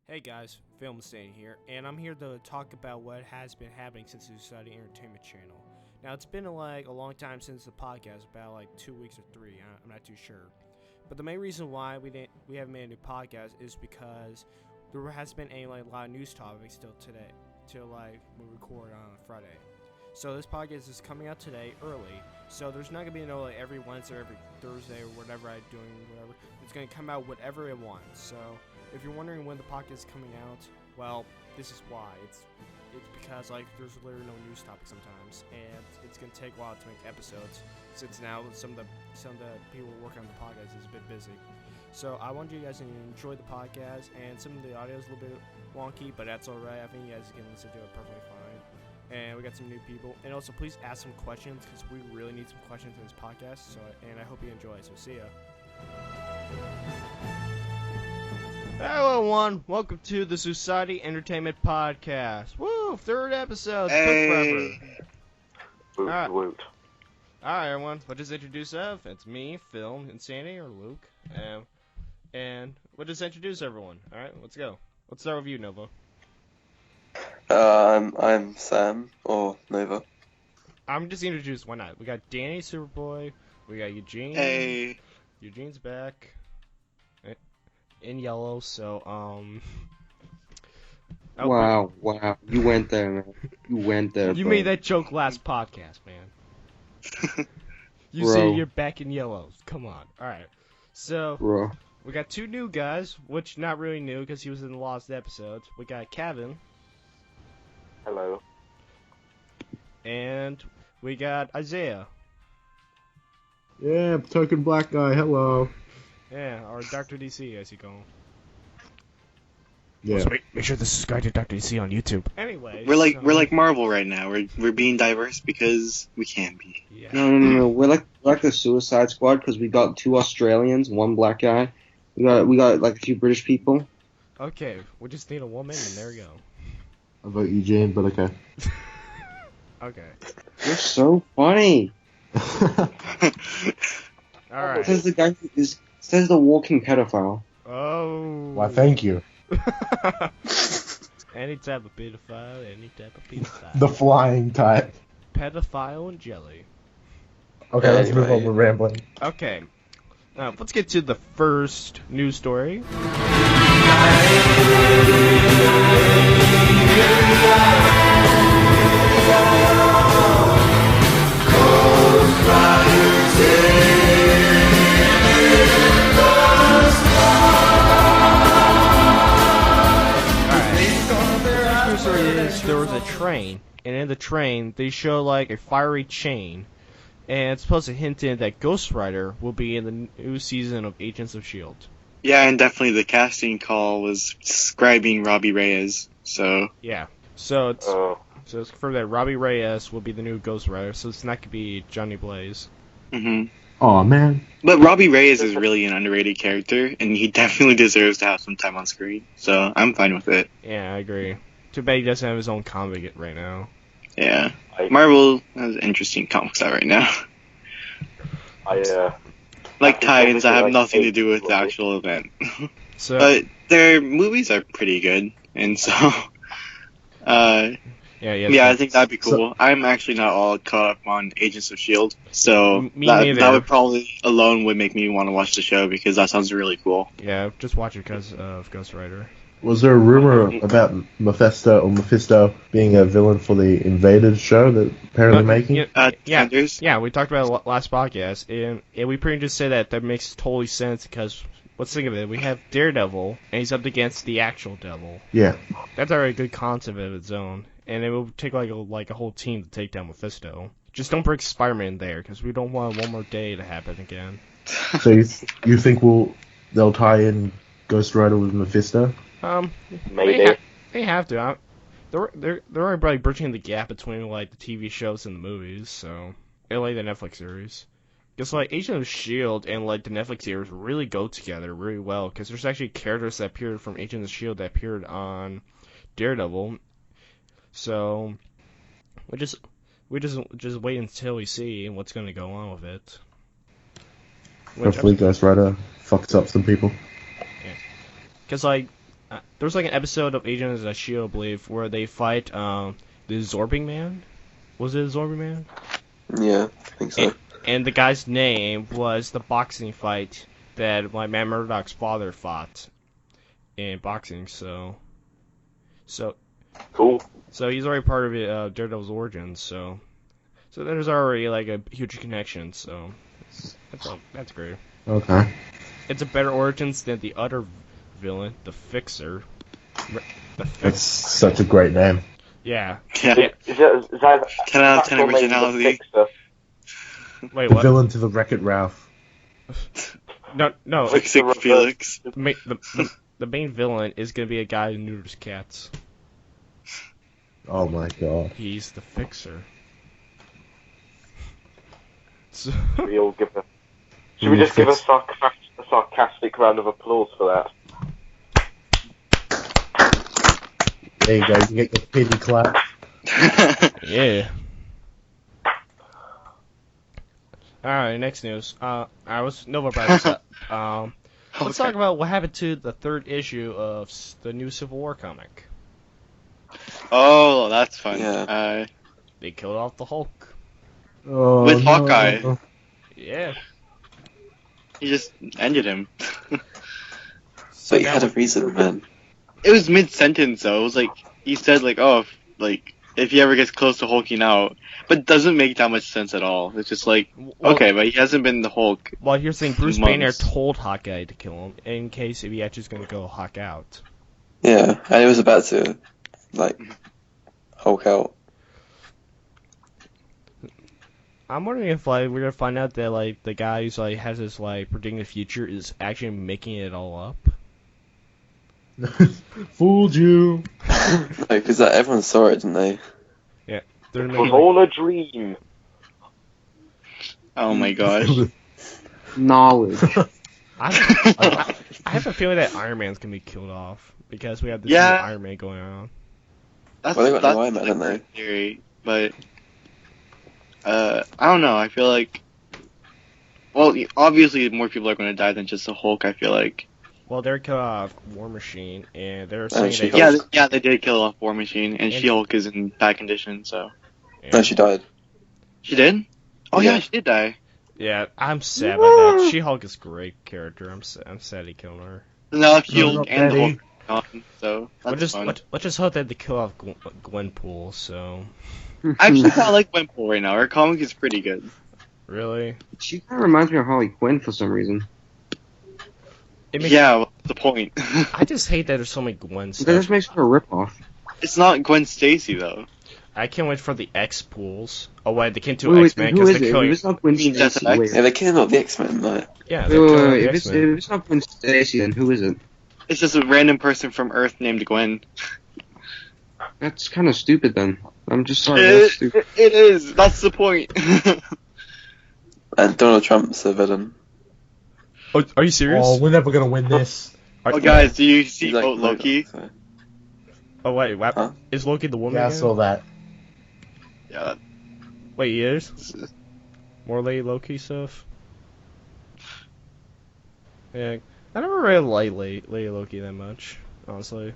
Hey guys, Film Stain here, and I'm here to talk about what has been happening since the Society Entertainment Channel. Now, it's been a long time since the podcast, about 2 weeks or 3. I'm not too sure. But the main reason why we haven't made a new podcast is because there has been a lot of news topics still today, till we record on Friday. So this podcast is coming out today early. So there's not gonna be every Wednesday or every Thursday or whatever I'm doing, whatever. It's gonna come out whatever it wants. So if you're wondering when the podcast is coming out, well, this is why. It's because there's literally no news topic sometimes, and it's gonna take a while to make episodes since now some of the people working on the podcast is a bit busy. So I want you guys to enjoy the podcast, and some of the audio is a little bit wonky, but that's alright. I think you guys can listen to it perfectly fine. And we got some new people, and also please ask some questions because we really need some questions in this podcast. And I hope you enjoy. So see ya. Hello, everyone. Welcome to the Society Entertainment Podcast. Woo! Third episode. Hey. Woot, Alright. woot. Alright, everyone. We'll just introduce ourselves. It's me, Phil, Insanity, or Luke. And we'll just introduce everyone. Alright, let's go. Let's start with you, Nova. I'm Sam, or Nova. I'm just introduced. Why not? We got Danny, Superboy. We got Eugene. Hey. Eugene's back. In yellow, so, oh, Wow, you went there, man. You went there, You bro. made that joke last podcast, man. You Bro. say you're back in yellow. Come on. Alright. So, Bro. we got two new guys, which not really new because he was in the last episodes. We got Kevin, Hello. and we got Isaiah. Yeah, token black guy, hello. Yeah, or Dr. DC, as you call him. Yeah. Also, make sure to subscribe to Dr. DC on YouTube. Anyway. We're like Marvel right now. We're being diverse because we can be. Yeah. No. We're like the Suicide Squad because we got 2 Australians, 1 black guy. We got a few British people. Okay, we just need a woman, and there we go. I vote Eugene, but okay. Okay. You're so funny. Alright. Says the guy who says the walking pedophile. Oh. Why, thank you. Any type of pedophile, The flying type. Pedophile and jelly. Okay, let's move Anyway. on. We're rambling. Okay. Let's get to the first news story. The news story is there was a train, and in the train they show a fiery chain, and it's supposed to hint in that Ghost Rider will be in the new season of Agents of S.H.I.E.L.D. Yeah, and definitely the casting call was describing Robbie Reyes. So Yeah. So it's Oh, Aw, man. But Robbie Reyes is really an underrated character, and he definitely deserves to have some time on screen. So I'm fine with it. Yeah, I agree. Too bad he doesn't have his own comic right now. Yeah, I, Marvel has interesting comics out right now. I Like Titans that have like nothing to eight do with the movies. actual event. So But their movies are pretty good, and so yeah, I think that'd be cool. I'm actually not all caught up on Agents of S.H.I.E.L.D., so Me that neither. would probably alone would make me want to watch the show because that sounds really cool. yeah, just watch it because of Ghost Rider. Was there a rumor about Mephisto being a villain for the Invaded show that apparently making? Yeah, Defenders? yeah, we talked about it last podcast, and we pretty much just say that makes totally sense because let's think of it. We have Daredevil, and he's up against the actual devil. Yeah. That's already a good concept of its own, and it will take a whole team to take down Mephisto. Just don't bring Spider-Man there because we don't want one more day to happen again. So you think they'll tie in Ghost Rider with Mephisto? maybe. They have to. They're already probably bridging the gap between the TV shows and the movies, so the Netflix series. Because Agent of S.H.I.E.L.D. and the Netflix series really go together really well. Because there's actually characters that appeared from Agent of S.H.I.E.L.D. that appeared on Daredevil. So we just wait until we see what's going to go on with it. Hopefully Ghost Rider fucks up some people. Because There's like an episode of Agents of S.H.I.E.L.D., I believe, where they fight the Zorbing Man. Was it Zorbing Man? Yeah, I think so. And the guy's name was the boxing fight that my man Murdoch's father fought in boxing. So Cool. he's already part of it, Daredevil's origins. So there's already like a huge connection. So that's great. Okay. It's a better origins than the other villain, the Fixer. That's such a great name. Yeah. Yeah. Is that 10 out of 10 actual name, the originality. Fixer? Wait, The what? villain to the Wreck-It Ralph. No. Fixing Felix. The main villain is gonna be a guy who neuters cats. Oh my god. He's the Fixer. So, We all give a. Should we just give a sarcastic round of applause for that? There you go. You can get your pity clap. yeah. Alright, next news. I was Nova brought this up. Let's talk about what happened to the third issue of the new Civil War comic. Oh, that's fun. Yeah. They killed off the Hulk. Oh, With no. Hawkeye. Yeah. He just ended him. So But you now had a reason, man. It was mid-sentence, though. It was like, he said, like, oh, if he ever gets close to hulking out. But it doesn't make that much sense at all. It's just like, okay, but he hasn't been the Hulk. Well, here's the thing. Bruce months. Banner told Hawkeye to kill him in case if he actually is going to go Hawk out. Yeah, and it was about to, like, Hulk out. I'm wondering if like we're gonna find out that like the guy who's like has this like predicting the future is actually making it all up. Fooled you. No, because everyone saw it, didn't they? They're It was making, all a dream. Oh my gosh. Knowledge. I have a feeling that Iron Man's gonna be killed off because we have this Yeah. new Iron Man going on. That's, Well, they got that's the Iron Man, didn't they? theory, but I don't know. I feel like, well, obviously more people are going to die than just the Hulk. I feel like. Well, they're killed off War Machine, and they're saying She-Hulk. that Yeah, they did kill off War Machine, and And- She-Hulk is in bad condition. So No, she died. she did. Oh yeah, Yeah. she did die. yeah, I'm sad about that. She-Hulk is a great character. I'm sad he killed her. No, No, She-Hulk and Betty. Hulk are gone. So that's fun. Let's just hope that they kill off Gwenpool. So I actually kind of like Gwenpool right now. Her comic is pretty good. really, She kind of reminds me of Harley Quinn for some reason. it makes, Yeah, what's the point? I just hate that there's so many Gwen That stuff. just makes her a ripoff. It's not Gwen Stacy though. I can't wait for the X pools. Oh wait, they can't do Wait, X-Men who because is they're it? killing. If it's not Gwen You mean Stacy, Death wait. Yeah, they came out the X-Men, like. Yeah, Wait, they're wait, killing wait. the If X-Men. it's not Gwen Stacy, then who is it? It's just a random person from Earth named Gwen. That's kind of stupid then. I'm just sorry, that's stupid. It is. That's the point. And Donald Trump's a villain. Oh, are you serious? Oh, we're never gonna win this. Oh, guys, do you see He's like, Loki? so- Oh wait, what? Huh? Is Loki the woman? Yeah, I again? saw that. Yeah. Wait, he is? More Lady Loki stuff? Yeah, I never really liked Lady Loki that much, honestly.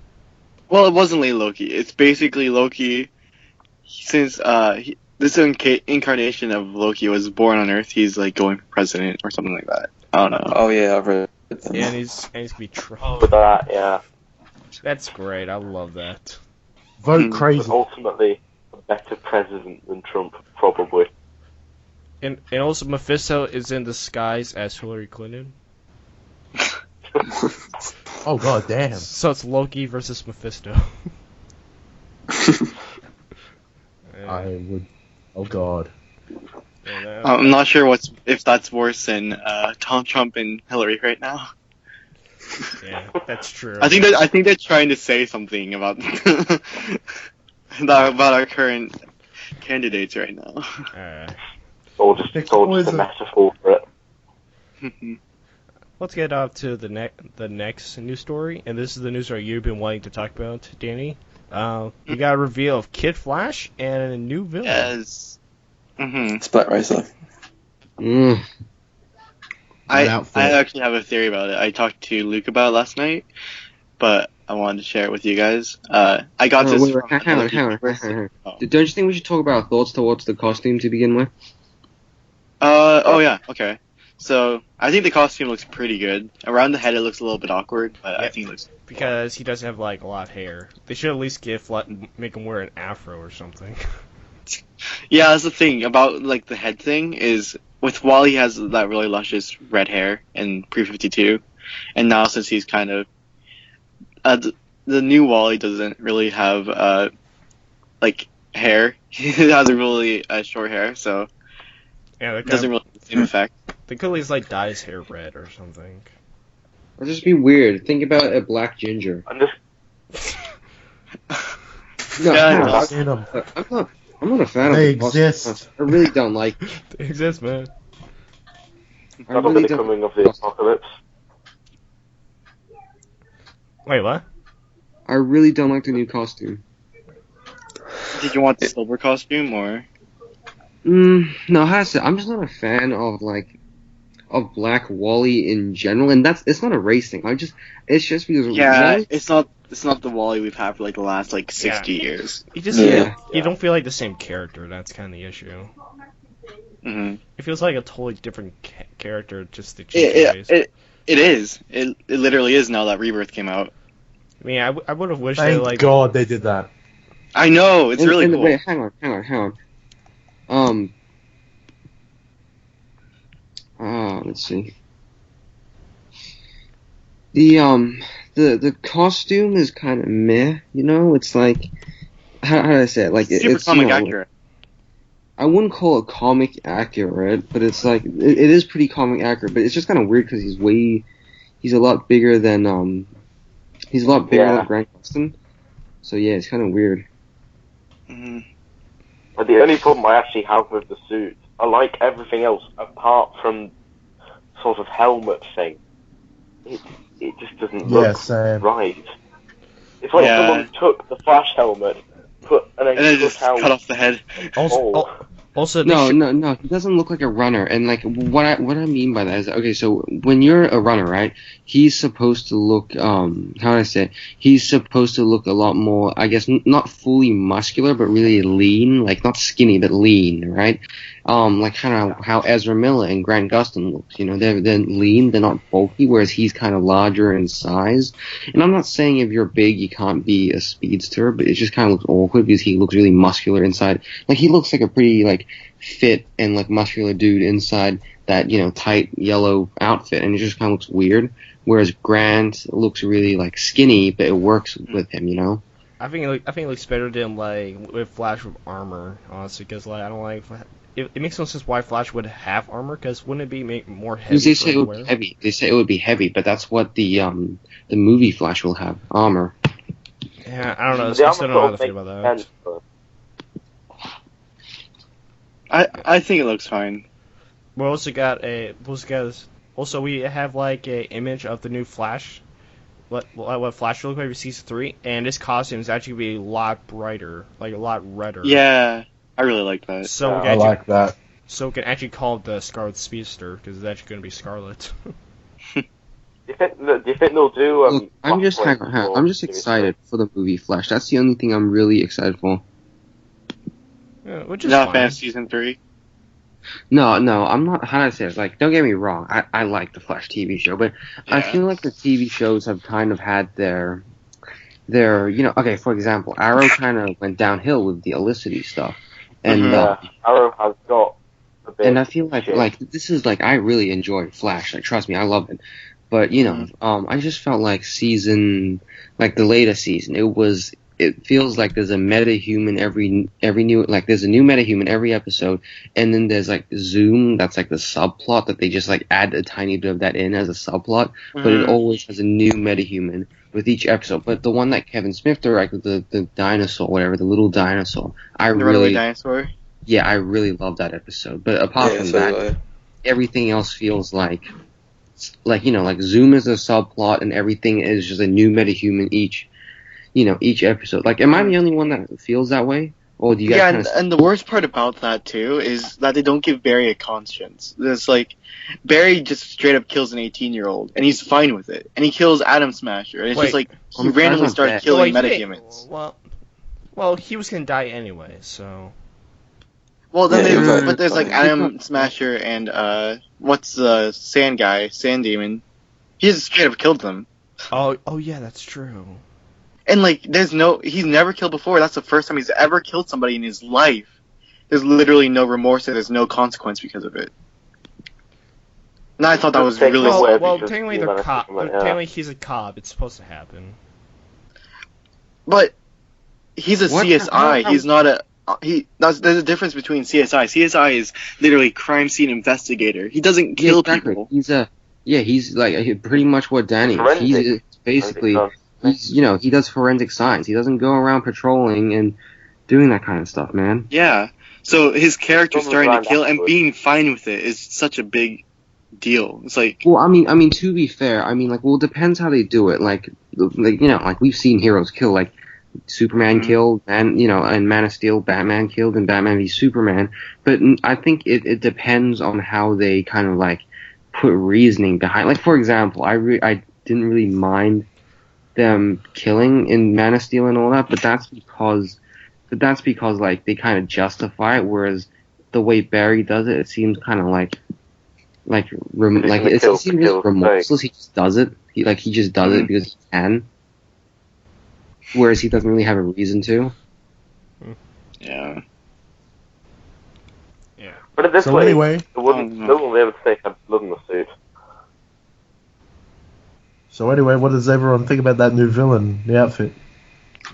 Well, it wasn't Lady Loki. It's basically Loki. Since this incarnation of Loki was born on Earth, he's like going for president or something like that. I don't know. Oh yeah, I've read them. And he's gonna be Trump. Oh, that, yeah. That's great. I love that. Vote Hmm. crazy. Ultimately, a better president than Trump, probably. And also Mephisto is in disguise as Hillary Clinton. Oh god damn. So it's Loki versus Mephisto. Yeah, I would. Oh god. yeah, I'm not sure if that's worse than Donald Trump and Hillary right now. yeah, that's true. I think they're trying to say something about about our current candidates right now. Or just, It's or always just a a- metaphor for it. Let's get up to the next news story, and this is the news story you've been wanting to talk about, Danny. We got a reveal of Kid Flash and a new villain. Yes. It's Black Racer. Mm. That outfit. I actually have a theory about it. I talked to Luke about it last night, but I wanted to share it with you guys. I got this wait, from hang on. Oh. Don't you think we should talk about our thoughts towards the costume to begin with? Oh yeah, okay. So I think the costume looks pretty good. Around the head, it looks a little bit awkward, but I Yep. think it looks Because he doesn't have like a lot of hair. They should at least make him wear an afro or something. Yeah, that's the thing about like the head thing is with Wally he has that really luscious red hair in Pre-52, and now since he's kind of the new Wally doesn't really have like hair. He has a really short hair, so Yeah, it doesn't really have the same effect. they could at least like dye his hair red or something. It'll just be weird. Think about a black ginger. I'm just No, Yeah, no, no. I've seen 'em. I'm not a fan They of the costume. exist. I really don't like. They exist, man. I that'll really be the don't. coming of the apocalypse. Wait, what? I really don't like the new costume. Did you want the silver costume or? No, how to say? I'm just not a fan of Black Wally in general, and it's not a race thing. It's just because Yeah, Wally, it's not the Wally we've had for like the last like 60 years. You just Yeah. you don't feel like the same character. That's kind of the issue. hmm It feels like a totally different character. Just the change It is. It literally is now that Rebirth came out. I mean, I would have wished they Thank like. God they did that. I know, it's really cool. Wait, hang on. Let's see. The costume is kind of meh. You know, it's like how do I say it? Like Super it's comic you know, accurate. I wouldn't call it comic accurate, but it's like it is pretty comic accurate. But it's just kind of weird because he's a lot bigger than Yeah. Grant Gustin. So yeah, it's kind of weird. hmm But the only problem I actually have with the suit, I like everything else apart from sort of helmet thing. It just doesn't Yeah, look same. right. It's like Yeah. someone took the Flash helmet, and And then just cut off the head. Also, No, he doesn't look like a runner. And like what I mean by that is, okay, so when you're a runner, right? He's supposed to look how do I say it? He's supposed to look a lot more, I guess, not fully muscular, but really lean, like not skinny, but lean, right? Like kind of how Ezra Miller and Grant Gustin looks. You know, they're lean, they're not bulky, whereas he's kind of larger in size. And I'm not saying if you're big you can't be a speedster, but it just kind of looks awkward because he looks really muscular inside. Like he looks like a pretty like fit and like muscular dude inside that, you know, tight yellow outfit, and it just kind of looks weird. Whereas Grant looks really like skinny, but it works with him, you know. I think it looks better than like with Flash with armor, honestly, because like I don't like. It makes no sense why Flash would have armor, because wouldn't it be more heavy? Because they for say him it to would be wear? heavy. They say it would be heavy, but that's what the movie Flash will have, armor. Yeah, I don't know. I The still armor don't know how to sort think of about makes that. sense, but I think it looks fine. We also got we have like a image of the new Flash. What Flash will look like for season 3, and this costume is actually be a lot brighter, like a lot redder. Yeah, I really like that. So we Yeah, can I actually, like that. so we can actually call it the Scarlet Speedster, because it's actually going to be Scarlet. do you think they'll do? Look, I'm just Flashpoint hang on, for I'm just series excited for the movie Flash. That's the only thing I'm really excited for. Yeah, which is Not a fine. fan of season 3. No, I'm not. How do I say it? Like, don't get me wrong. I like the Flash TV show, but I Yeah. feel like the TV shows have kind of had their, you know. Okay, for example, Arrow kind of went downhill with the Olicity stuff, and Mhm. Yeah, Arrow has got a bit. and I feel like shit. this is like I really enjoy Flash. Like, trust me, I love it. But you know, I just felt like the later season, it feels like there's a metahuman every new, like there's a new metahuman every episode, and then there's like Zoom, that's like the subplot that they just like add a tiny bit of that in as a subplot, but it always has a new metahuman with each episode. But the one that Kevin Smith directed, the dinosaur, whatever, the little dinosaur, The Runaway Dinosaur. I really love that episode. But apart Yeah, from so that, do I. everything else feels like you know, like Zoom is a subplot and everything is just a new metahuman each episode. Like, am I the only one that feels that way, or do you guys Yeah, kind of? and the worst part about that too is that they don't give Barry a conscience. It's like Barry just straight up kills an 18-year-old, and he's fine with it, and he kills Atom Smasher, and it's Wait. just like he randomly started Well, killing he didn't- metahumans. Well, he was gonna die anyway, so. Well, then Yeah, there's, he but there's like was- Atom Smasher and what's the Sand guy, Sand Demon? He just straight up killed them. Oh yeah, that's true. And like, he's never killed before. That's the first time he's ever killed somebody in his life. There's literally no remorse and there's no consequence because of it. And I thought that was Take really. no- Well, because technically you they're managed to cop. come out, yeah. Technically he's a cop. It's supposed to happen. But he's a What? CSI. How- He's not a. There's a difference between CSI. CSI is literally crime scene investigator. He doesn't kill exactly. people. He's like pretty much what Danny is. Forensic. He's basically, he does forensic science. He doesn't go around patrolling and doing that kind of stuff, man. Yeah. So his character Don't starting run to kill and afterwards. being fine with it is such a big deal. It's like, Well, I mean, to be fair, it depends how they do it. Like we've seen heroes kill, like Superman Mhm. killed, and and Man of Steel, Batman killed, and Batman v Superman. But I think it depends on how they kind of like put reasoning behind. Like for example, I didn't really mind them killing in Man of Steel and all that, but that's because like they kind of justify it. Whereas the way Barry does it, it seems kind of like it kill seems for just kill's remorseless. He just does it. He just does it Mhm. because he can. Whereas he doesn't really have a reason to. yeah. Yeah. But in this So way, anyway, no one will be able to say had blood in the suit. what does everyone think about that new villain, the outfit?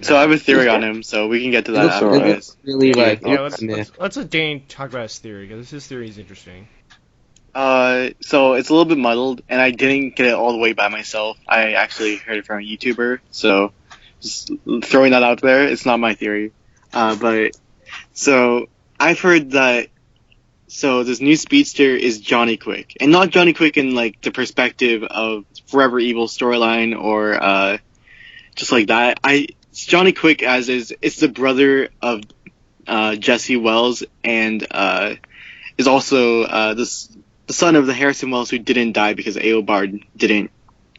So I have a theory on him, so we can get to that looks after alright. this. Really like Yeah, it's meh. let's let Dane talk about his theory because his theory is interesting. So it's a little bit muddled, and I didn't get it all the way by myself. I actually heard it from a YouTuber, so just throwing that out there. It's not my theory, so I've heard that. So this new speedster is Johnny Quick, and not Johnny Quick in like the perspective of Forever Evil storyline or just like that. It's Johnny Quick as is. It's the brother of Jesse Wells and is also the son of the Harrison Wells who didn't die because Eobard didn't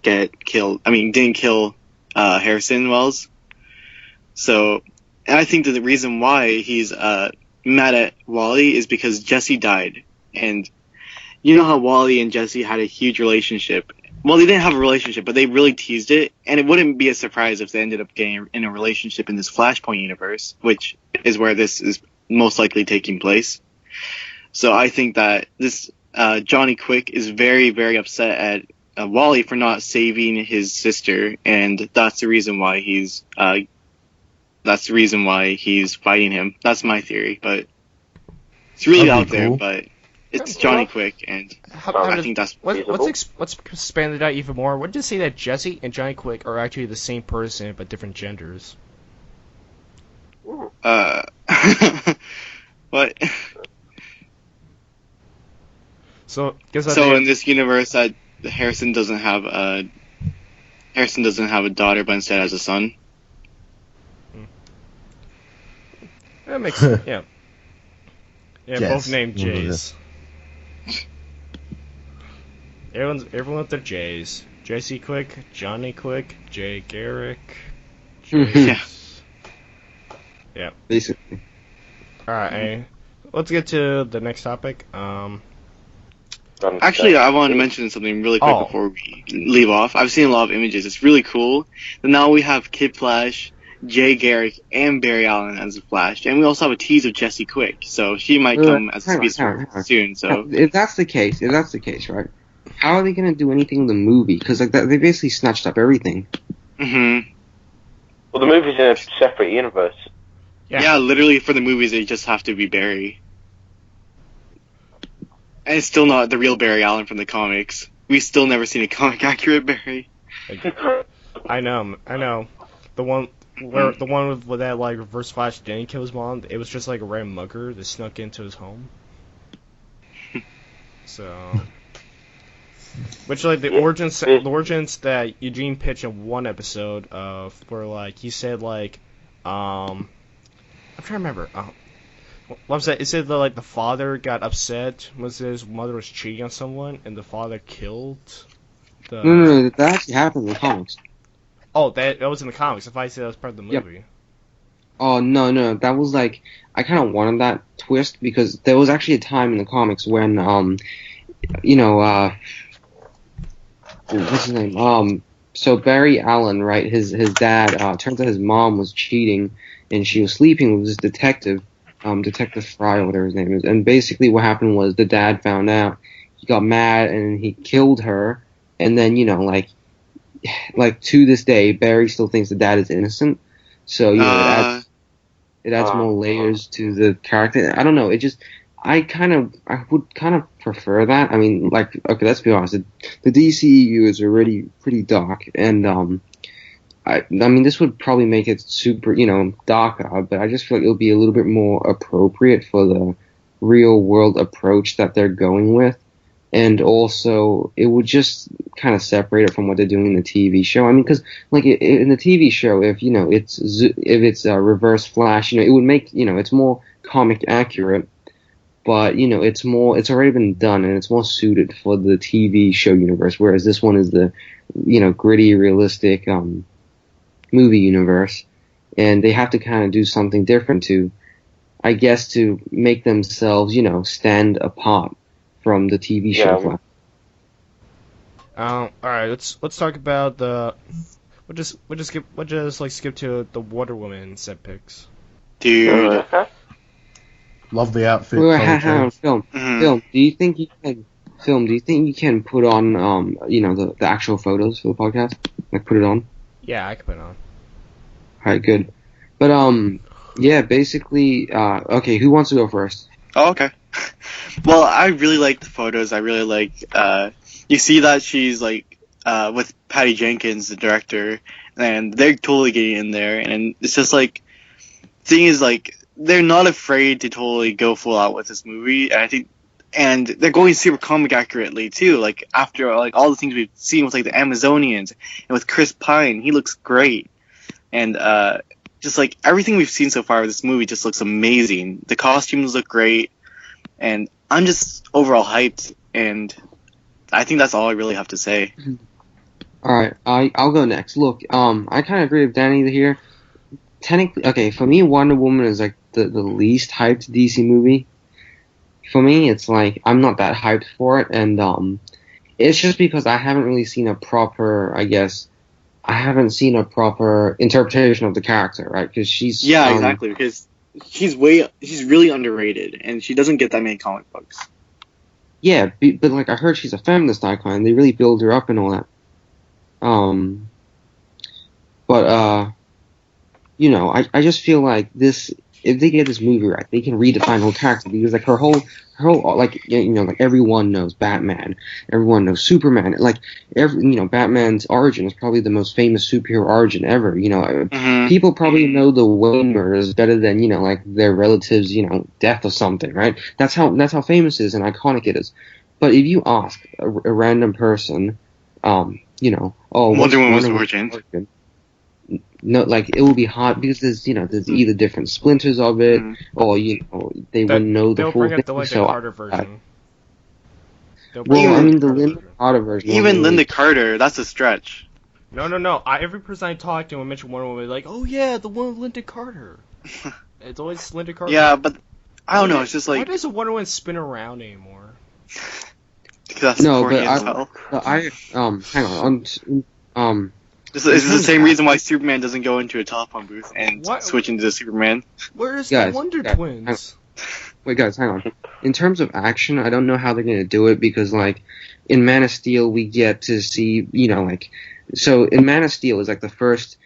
get killed. I mean, didn't kill Harrison Wells. So, and I think that the reason why he's mad at Wally is because Jesse died. And you know how Wally and Jesse had a huge relationship. Well, they didn't have a relationship, but they really teased it. And it wouldn't be a surprise if they ended up getting in a relationship in this Flashpoint universe, which is where this is most likely taking place. So I think that this Johnny Quick is very, very upset at Wally for not saving his sister, and that's the reason why he's fighting him. That's my theory, but it's really That'd out be there. cool. But it's Yeah, Johnny well, Quick, and How, Oh, how I does- think that's let's expand it out even more. What did you say that Jesse and Johnny Quick are actually the same person but different genders? what? So, because So in this universe, that Harrison doesn't have a daughter, but instead has a son. that makes yeah. Yeah, Jess. both named What was Jays. Everyone with their J's. Jesse Quick, Johnny Quick, Jay Garrick. Yeah. Basically. Alright, let's get to the next topic. Actually, I wanted to mention something really quick Oh. before we leave off. I've seen a lot of images. It's really cool. And now we have Kid Flash, Jay Garrick, and Barry Allen as the Flash, and we also have a tease of Jessie Quick. So she might come as a hang on, speedster hang on. soon. So If that's the case, right? How are they gonna do anything in the movie? Because like they basically snatched up everything. hmm Well, the movie's in a separate universe. Yeah. yeah, literally for the movies, they just have to be Barry. And it's still not the real Barry Allen from the comics. We've still never seen a comic accurate Barry. I know. The one with that like Reverse Flash didn't kill his mom. It was just like a random mugger that snuck into his home. So, which like the origins that Eugene pitched in one episode of where like he said like I'm trying to remember. What was that? It said that like the father got upset when his mother was cheating on someone, and the father killed the. No, that actually happened in the comics. Oh, that was in the comics. If I say that was part of the Yep. movie. Oh, no, that was like, I kind of wanted that twist because there was actually a time in the comics when, what's his name? So Barry Allen, right, his dad, turns out his mom was cheating and she was sleeping with this detective, Detective Fry or whatever his name is. And basically what happened was the dad found out, he got mad and he killed her. And then, like to this day, Barry still thinks the dad is innocent. So, it adds more layers to the character. I don't know. I would kind of prefer that. I mean, like, okay, let's be honest. The DCEU is already pretty dark, and I mean, this would probably make it super, darker. But I just feel like it would be a little bit more appropriate for the real world approach that they're going with, and also it would just kind of separate it from what they're doing in the TV show. I mean, because like in the TV show, if it's Reverse Flash, it would make it's more comic accurate, but it's already been done and it's more suited for the TV show universe. Whereas this one is the gritty, realistic movie universe, and they have to kind of do something different to make themselves stand apart from the TV show. Yeah. All right, let's talk about the. We'll just skip to the Wonder Woman set picks. Dude. Okay. Love the outfit. Wait, color hang on, change. film. Do you think you can put on the actual photos for the podcast? Like put it on? Yeah, I can put it on. Alright, good. But yeah, basically okay, who wants to go first? Oh, okay. Well, I really like the photos. I really like, you see that she's like, with Patty Jenkins, the director, and they're totally getting in there, and it's just like, thing is like, they're not afraid to totally go full out with this movie, and they're going super comic accurately too, like, after, like, all the things we've seen with, like, the Amazonians, and with Chris Pine, he looks great, and, just like, everything we've seen so far with this movie just looks amazing. The costumes look great, and I'm just overall hyped, and I think that's all I really have to say. Alright, I'll go next. Look, I kinda agree with Danny here. Technically, okay, for me, Wonder Woman is like the least hyped DC movie. For me, it's like, I'm not that hyped for it, and it's just because I haven't really seen a proper, interpretation of the character, right? Because she's... Yeah, exactly, because she's really underrated, and she doesn't get that many comic books. Yeah, but like, I heard she's a feminist icon, they really build her up and all that. I just feel like this, if they get this movie right, they can redefine the whole character, because like her whole, like, like everyone knows Batman, everyone knows Superman, like, Batman's origin is probably the most famous superhero origin ever, people probably know the Wayne murders better than, like their relatives, death or something, right? That's how famous it is and iconic it is. But if you ask a random person, what's Wonder Woman's origin? No, like, it will be hard because there's either different splinters of it, or they wouldn't know the They'll full bring thing. up the Linda Carter version. Well, I mean, the Linda Carter version. Even Linda Carter, that's a stretch. No. Every person I talk to and mention Wonder Woman, like, oh yeah, the one with Linda Carter. It's always Linda Carter. Yeah, but I don't know. It's just like, why doesn't Wonder Woman spin around anymore? that's No, corny but as hell. hang on. This is the same reason why Superman doesn't go into a telephone booth and What? switch into Superman. Where's Guys, the Wonder guys, Twins? Wait, guys, hang on. In terms of action, I don't know how they're gonna do it because, like, in Man of Steel, we get to see, so in Man of Steel is like the first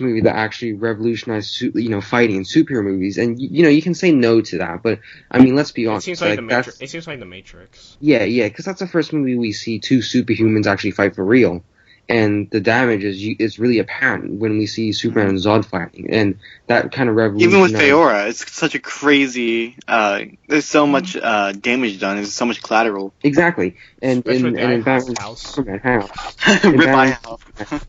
movie that actually revolutionized, fighting in superhero movies, and you can say no to that, but I mean, let's be honest. It seems like the Matrix. Yeah, because that's the first movie we see two superhumans actually fight for real. And the damage is really apparent when we see Superman and Zod fighting, and that kind of revolution. Even with Feora, it's such a crazy. There's so much damage done. There's so much collateral. Exactly, and in Batman v Superman, hang on. Rip my house.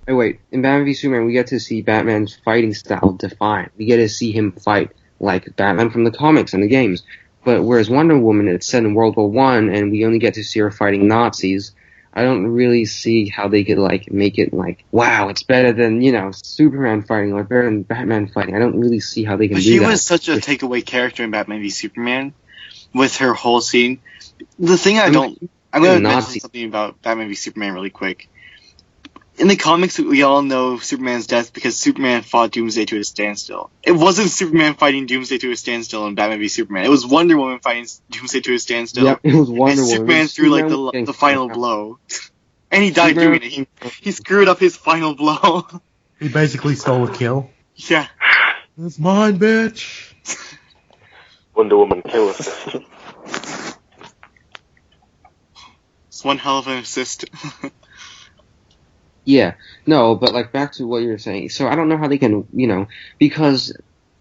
In Batman v Superman, we get to see Batman's fighting style defined. We get to see him fight like Batman from the comics and the games. But whereas Wonder Woman, it's set in World War I, and we only get to see her fighting Nazis. I don't really see how they could like make it like, wow, it's better than, Superman fighting or better than Batman fighting. I don't really see how they can But do she that. was such a takeaway character in Batman v Superman, with her whole scene. The thing I'm going to mention something about Batman v Superman really quick. In the comics, we all know Superman's death because Superman fought Doomsday to a standstill. It wasn't Superman fighting Doomsday to a standstill in Batman v Superman. It was Wonder Woman fighting Doomsday to a standstill. Yep, it was Wonder and Woman. Superman threw like the final blow. And he died doing it. He screwed up his final blow. He basically stole a kill. Yeah. It's mine, bitch. Wonder Woman kill assist. It's one hell of an assist. Yeah, no, but like back to what you were saying. So I don't know how they can, because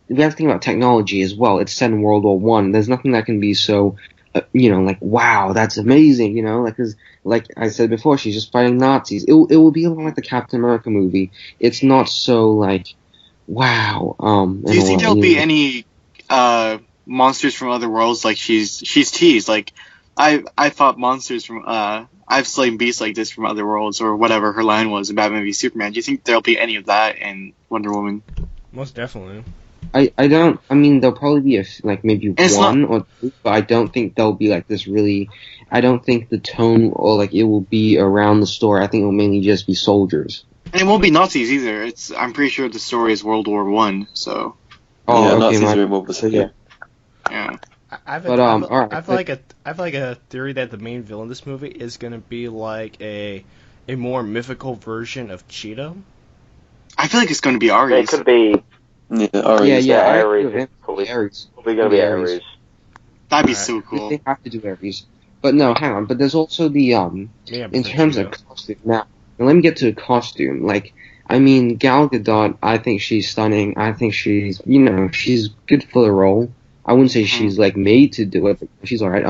we have to think about technology as well. It's set in World War One. There's nothing that can be so, like wow, that's amazing. Cause like I said before, she's just fighting Nazis. It will be a lot like the Captain America movie. It's not so like wow. Do you think there'll be any monsters from other worlds? Like she's teased. Like I fought monsters from I've slain beasts like this from other worlds, or whatever her line was in Batman v Superman. Do you think there'll be any of that in Wonder Woman? Most definitely. I don't. I mean, there'll probably be maybe one not, or two, but I don't think there'll be like this really. I don't think the tone or like it will be around the story. I think it will mainly just be soldiers. And it won't be Nazis either. I'm pretty sure the story is World War One. So. Oh, yeah, okay, Nazis are in World War II. Yeah. I've alright. like a theory that the main villain in this movie is gonna be like a more mythical version of Cheetah. I feel like it's going to be Ares. It could be. Yeah, Ares. Yeah, I Ares. agree with Probably Ares. going to be Ares. That'd be Alright. so cool. They have to do Ares. But no, hang on. But there's also the Yeah, in terms of costume. Now let me get to costume. Like, I mean, Gal Gadot, I think she's stunning. I think she's, she's good for the role. I wouldn't say she's like made to do it, but she's alright.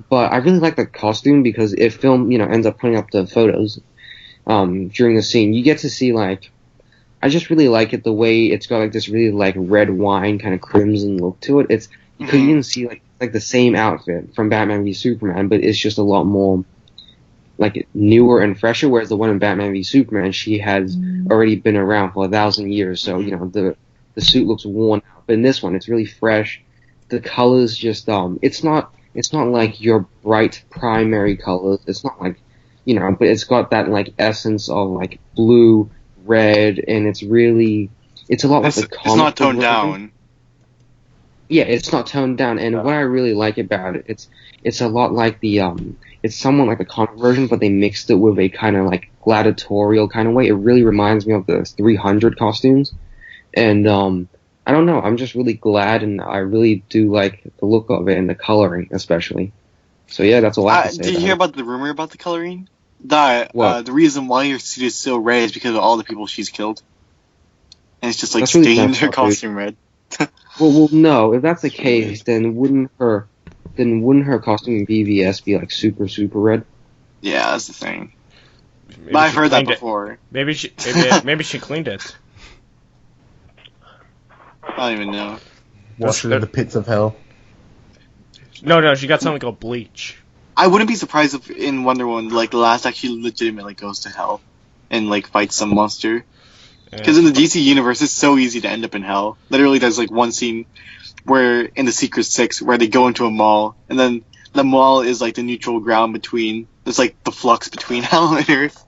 But I really like the costume because if film, ends up putting up the photos, during the scene, you get to see like, I just really like it the way it's got like this really like red wine kind of crimson look to it. It's because you can see like the same outfit from Batman v Superman, but it's just a lot more like newer and fresher. Whereas the one in Batman v Superman, she has already been around for 1,000 years, so the suit looks worn out. But in this one, it's really fresh. The colors just it's not like your bright primary colors. It's not like but it's got that like essence of like blue, red, and it's a lot like the comic. It's not toned version. down. Yeah, it's not toned down, and what I really like about it, it's a lot like the it's somewhat like the comic version, but they mixed it with a kind of like gladiatorial kind of way. It really reminds me of the 300 costumes, and I don't know, I'm just really glad, and I really do like the look of it and the coloring especially. So yeah, that's all I have to say. Did you hear about the rumor about the coloring? That the reason why her suit is so red is because of all the people she's killed, and it's just like That's really stained her messed up, costume red. Well, no. If that's the case, then wouldn't her costume in BVS be like super red? Yeah, that's the thing. Maybe But I've she heard that cleaned it. before. Maybe she cleaned it. I don't even know. Wash it in the pits of hell. No, she got something called bleach. I wouldn't be surprised if in Wonder Woman, like, the last actually legitimately goes to hell and, like, fights some monster. Because in the DC universe, it's so easy to end up in hell. Literally, there's, like, one scene where, in the Secret Six, where they go into a mall, and then the mall is, like, the neutral ground between, it's, like, the flux between hell and earth.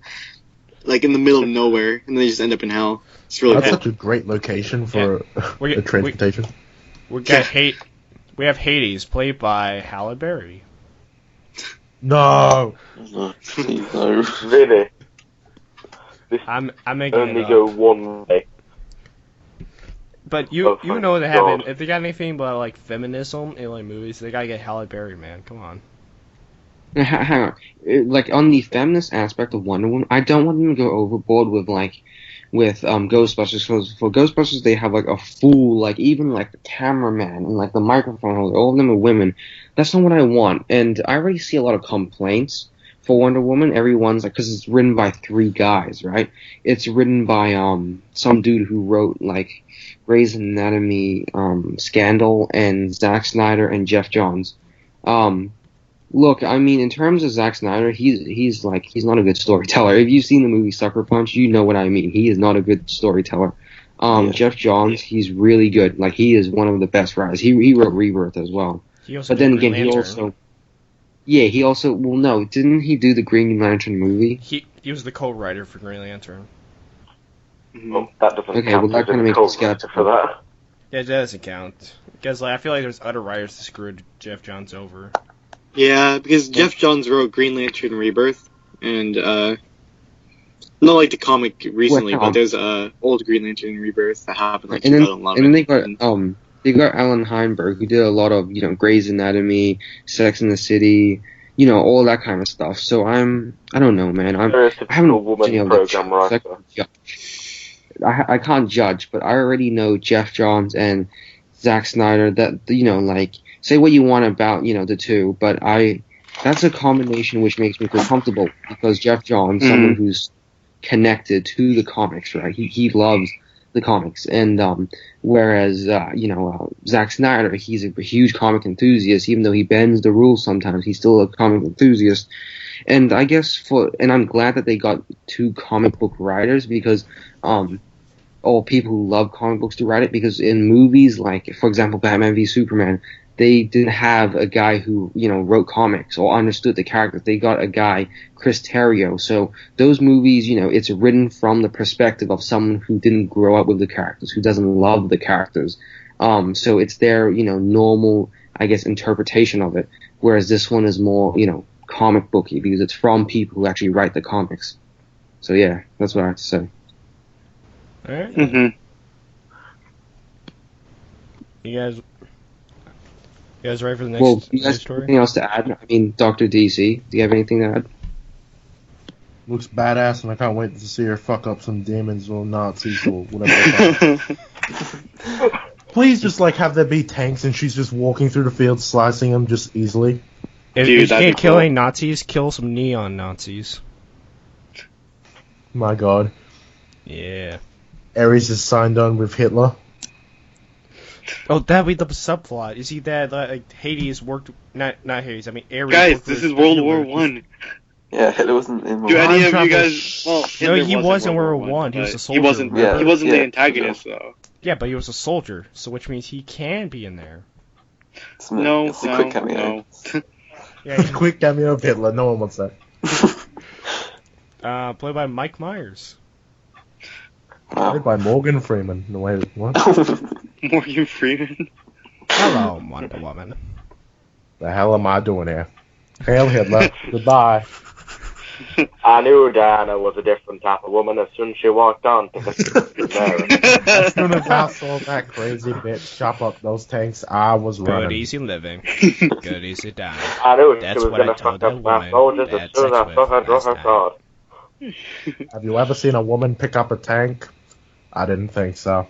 Like, in the middle of nowhere, and then they just end up in hell. It's really That's cool. such a great location for We- the transportation. We have Hades, played by Halle Berry. No! No, please, no. Really? I'm making Only it go up. one way. But you Oh, know they thank have God. it. If they got anything but like feminism in like movies, they gotta get Halle Berry, man. Come on. Hang on. Like, on the feminist aspect of Wonder Woman, I don't want them to go overboard with Ghostbusters, because for Ghostbusters they have like a full, like, even like the cameraman and like the microphone holder, all of them are women. That's not what I want, and I already see a lot of complaints for Wonder Woman. Everyone's like, because it's written by 3 guys, right? It's written by some dude who wrote like Grey's Anatomy, Scandal, and Zack Snyder and Jeff Johns. Look, I mean, in terms of Zack Snyder, he's not a good storyteller. If you've seen the movie Sucker Punch, you know what I mean. He is not a good storyteller. Yeah. Jeff Johns, he's really good. Like, he is one of the best writers. He wrote Rebirth as well. He also But did then Green again, Lantern. he also well, no, didn't he do the Green Lantern movie? He was the co-writer for Green Lantern. Well, that doesn't Okay, count well, that as kinda a makes me co-writer skeptical. for that. Yeah, that doesn't count because like, I feel like there's other writers that screwed Jeff Johns over. Yeah, because Jeff Johns wrote Green Lantern Rebirth, and not like the comic recently, Well, but there's old Green Lantern Rebirth that happened like and then 2011. and then they got Alan Heinberg, who did a lot of Grey's Anatomy, Sex and the City, all that kind of stuff. So I don't know, man. I haven't Stereotypical watched any woman of the program shows. writer. I can't judge, but I already know Jeff Johns and Zack Snyder. That like say what you want about the two, but that's a combination which makes me feel comfortable because Jeff Johns, someone who's connected to the comics, right? He loves the comics, and whereas Zack Snyder, he's a huge comic enthusiast. Even though he bends the rules sometimes, he's still a comic enthusiast. And I guess I'm glad that they got two comic book writers because all people who love comic books to write it, because in movies like, for example, Batman v Superman, they didn't have a guy who wrote comics or understood the characters. They got a guy, Chris Terrio. So those movies, it's written from the perspective of someone who didn't grow up with the characters, who doesn't love the characters. So it's their normal, I guess, interpretation of it. Whereas this one is more comic booky because it's from people who actually write the comics. So yeah, that's what I have to say. All right. Mm-hmm. You guys ready for the next Well, you news guys have story? anything else to add? I mean, Dr. DC, do you have anything to add? Looks badass, and I can't wait to see her fuck up some demons or Nazis or whatever. Please just have there be tanks and she's just walking through the field slicing them just easily. If Dude, you that'd can't be kill cool. any Nazis, kill some neon Nazis. My god. Yeah. Ares is signed on with Hitler. Oh, that'd be the subplot. You see that Hades worked not Hades. I mean Ares. Guys, worked this with is World Hitler. War One. Yeah, Hitler wasn't in Do World any War of you travel. guys? Well, No, Hitler he was in World World War One. He was but a soldier, He wasn't. remember? He wasn't Yeah. the antagonist though. Yeah, but he was a soldier, so which means he can be in there. No, it's a quick cameo. no. Yeah, Quick cameo of Hitler. No one wants that. played by Mike Myers. Wow. Played by Morgan Freeman. No, wait, what? Morgan Freeman. Hello, Wonder Woman. The hell am I doing here? Hail Hitler. Goodbye. I knew Diana was a different type of woman as soon as she walked on to the As soon as I saw that crazy bitch chop up those tanks, I was Good running. easy living. Good easy dying. I knew That's she was what I gonna told fuck that up my woman soldiers we as had soon as sex I saw with her draw last her night. sword. Have you ever seen a woman pick up a tank? I didn't think so.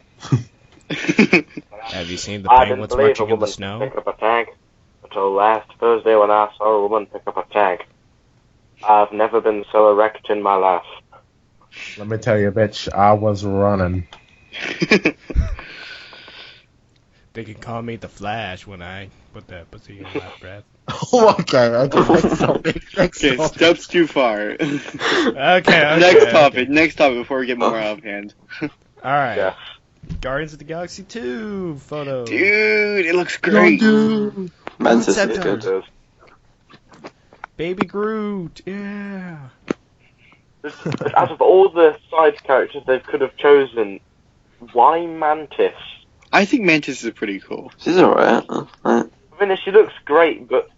Have you seen the I didn't penguins believe a marching in woman the could snow? pick up a tank until last Thursday when I saw a woman pick up a tank. I've never been so erect in my life. Let me tell you, bitch, I was running. They can call me the Flash when I put that pussy in my breath. Okay, next topic. Okay, steps too far. Okay. Next topic. Next topic before we get more out of hand. All right. Yeah. Guardians of the Galaxy 2 photo. Dude, it looks great. Mantis What's is that good. There's- Baby Groot. Yeah. Out of all the side characters they could have chosen, why Mantis? I think Mantis is pretty cool. She's alright. Right. I mean, she looks great, but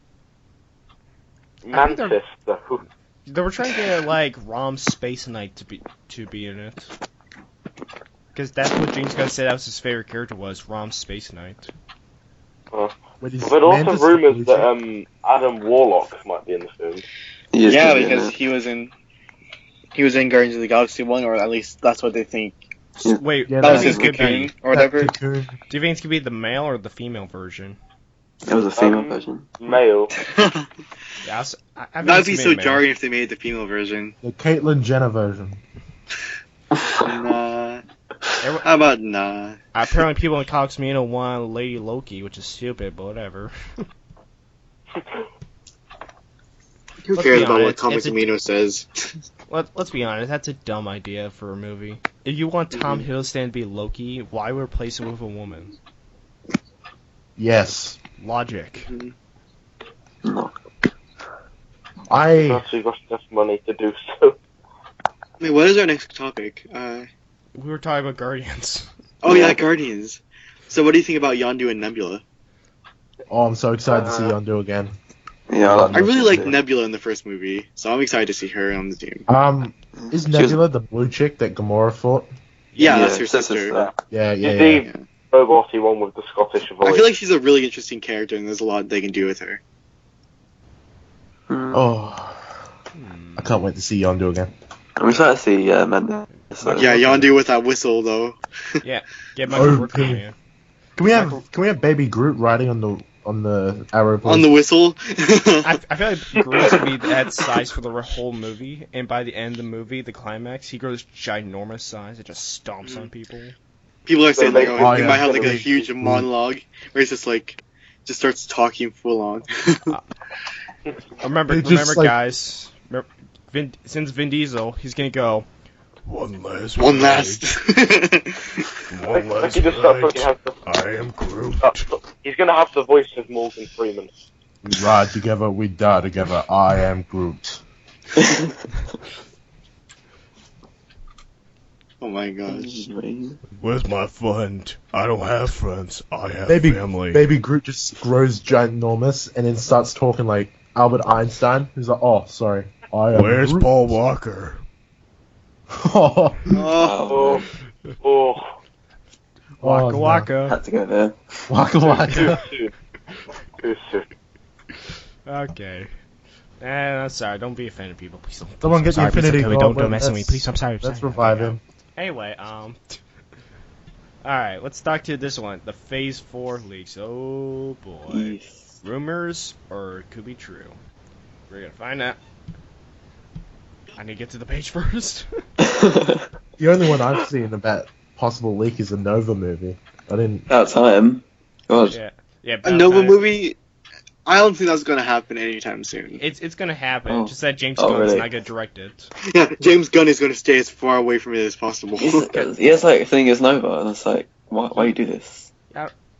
I think they're- Mantis, though. They were trying to get like Rom Space Knight to be in it. Because that's what James Gunn said that was his favorite character was Rom Space Knight. Wait, is But also Mantis rumors Lucy? that Adam Warlock might be in the film. He is Yeah, good, because he was in Guardians of the Galaxy 1, or at least that's what they think. Yeah. Wait, Yeah, That was do you his think it could be- cocoon, or whatever. Cocoon. Do you think it's gonna be the male or the female version? It was a female Um, version. Male. Yeah, I think That'd it's be gonna so a male. jarring if they made the female version. The Caitlyn Jenner version. Nah. Everyone- How about nah? Apparently, people in Cox Media want Lady Loki, which is stupid, but whatever. Who Let's cares be about what honest, Comic it's a- Amino says? Let's be honest, that's a dumb idea for a movie. If you want Tom Hiddleston to be Loki, why replace him with a woman? Yes. Logic. No. I Actually got enough money to do so. Wait, what is our next topic? We were talking about Guardians. Oh yeah, Guardians. So what do you think about Yondu and Nebula? I'm so excited to see Yondu again. Yeah, I really liked Nebula. Nebula in the first movie, so I'm excited to see her on the team. Is She was- Nebula the blue chick that Gamora fought? Yeah, Yeah, that's her sister. sister. Yeah, You yeah, see, yeah. roboty one with the Scottish voice. I feel like she's a really interesting character, and there's a lot they can do with her. Oh, I can't wait to see Yondu again. I'm excited to see Mendes. So. Yeah, Yondu with that whistle though. Yeah, get Michael Rooker, Okay. man. Can we have Baby Groot riding on the arrow? Please? On the whistle. I feel like Groot's gonna be that size for the whole movie, and by the end of the movie, the climax, he grows ginormous size. It just stomps on people. People are saying like, Oh, oh, he yeah. might have like a huge monologue where he's just like, just starts talking full on. Remember, It just, like- guys. Since Vin Diesel, he's gonna go. One last. One last. Like he just starts has the, I am Groot. he's gonna have the voice of Morgan Freeman. We ride together, we die together. I am Groot. Oh my gosh. Where's my friend? I don't have friends. I have Baby Groot just grows ginormous and then starts talking like Albert Einstein. He's like, oh, sorry. I am Groot. Paul Walker? Oh, Oh. Oh, Waka no. waka. Had to go there. Waka too waka. soon. Too soon. Okay. I'm sorry. Don't be offended, people. Please don't. Someone get the sorry, please Infinity don't, Gauntlet. don't mess with me, Let's- please. I'm sorry. Let's sorry. revive him. Anyway, all right. Let's talk to this one. The Phase 4 leaks. Oh boy. Rumors, or it could be true. We're gonna find out. I need to get to the page first. The only one I've seen about possible leak is a Nova movie. I didn't. About time. God. Yeah. A about Nova time. movie? I don't think that's gonna happen anytime soon. It's gonna happen. Oh. Just that James Oh, Gunn's really? not gonna direct it. Yeah, James Gunn is gonna stay as far away from it as possible. It's like thing is Nova, and it's like, why you do this?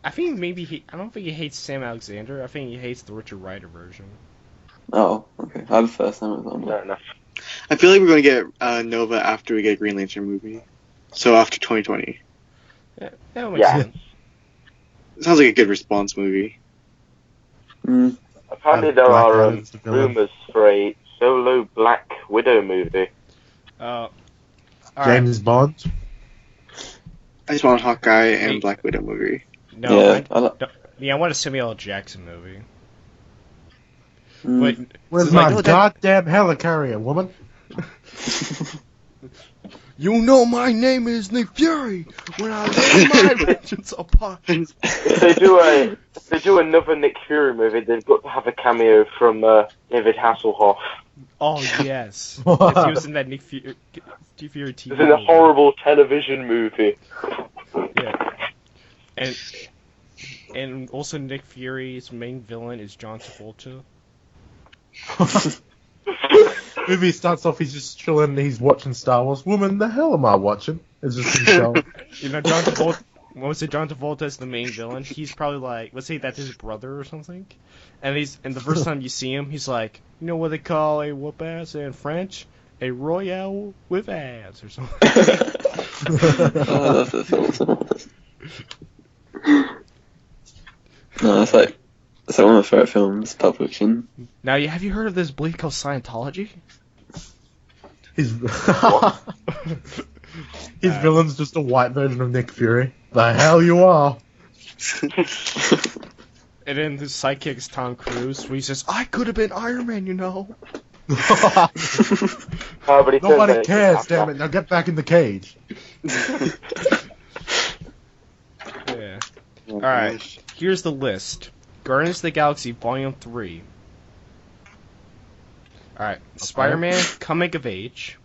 I think maybe I don't think he hates Sam Alexander. I think he hates the Richard Rider version. Oh, okay. I prefer Sam Alexander. Fair enough. I feel like we're gonna get Nova after we get Green Lantern movie. So after 2020. That would make Yeah. sense. It sounds like a good response movie. Mm. Apparently And there Black are Adam's the villain. rumours for a solo Black Widow movie. All right. James Bond. I just want a Hawkeye and Wait. Black Widow movie. No, Yeah, I want a Samuel L. Jackson movie. Mm. But Where's it's my like, goddamn helicarrier, woman? you know my name is Nick Fury when I lay my vengeance upon. If they do another Nick Fury movie, they've got to have a cameo from David Hasselhoff. Oh yes, he was in that Nick Fury TV. It's in a movie. horrible television movie. Yeah, and also Nick Fury's main villain is John Travolta. Movie starts off, he's just chilling, he's watching Star Wars. Woman, the hell am I watching? It's just himself. You know, John Travolta. What was it? John Travolta is the main villain. He's probably like, let's say that's his brother or something. And the first time you see him, he's like, you know what they call a whoop ass in French? A royale with ass or something. I love the film. No, it's like one of my favorite films, Pulp Fiction. Now, have you heard of this bleak called Scientology? His villain's just a white version of Nick Fury. The hell you are. And then the sidekick is Tom Cruise, where he says, I could have been Iron Man, you know. But he says Nobody that- cares, damn it. Now get back in the cage. Yeah. Alright, here's the list. Guardians of the Galaxy Volume 3. Alright, Spider-Man Coming of Age.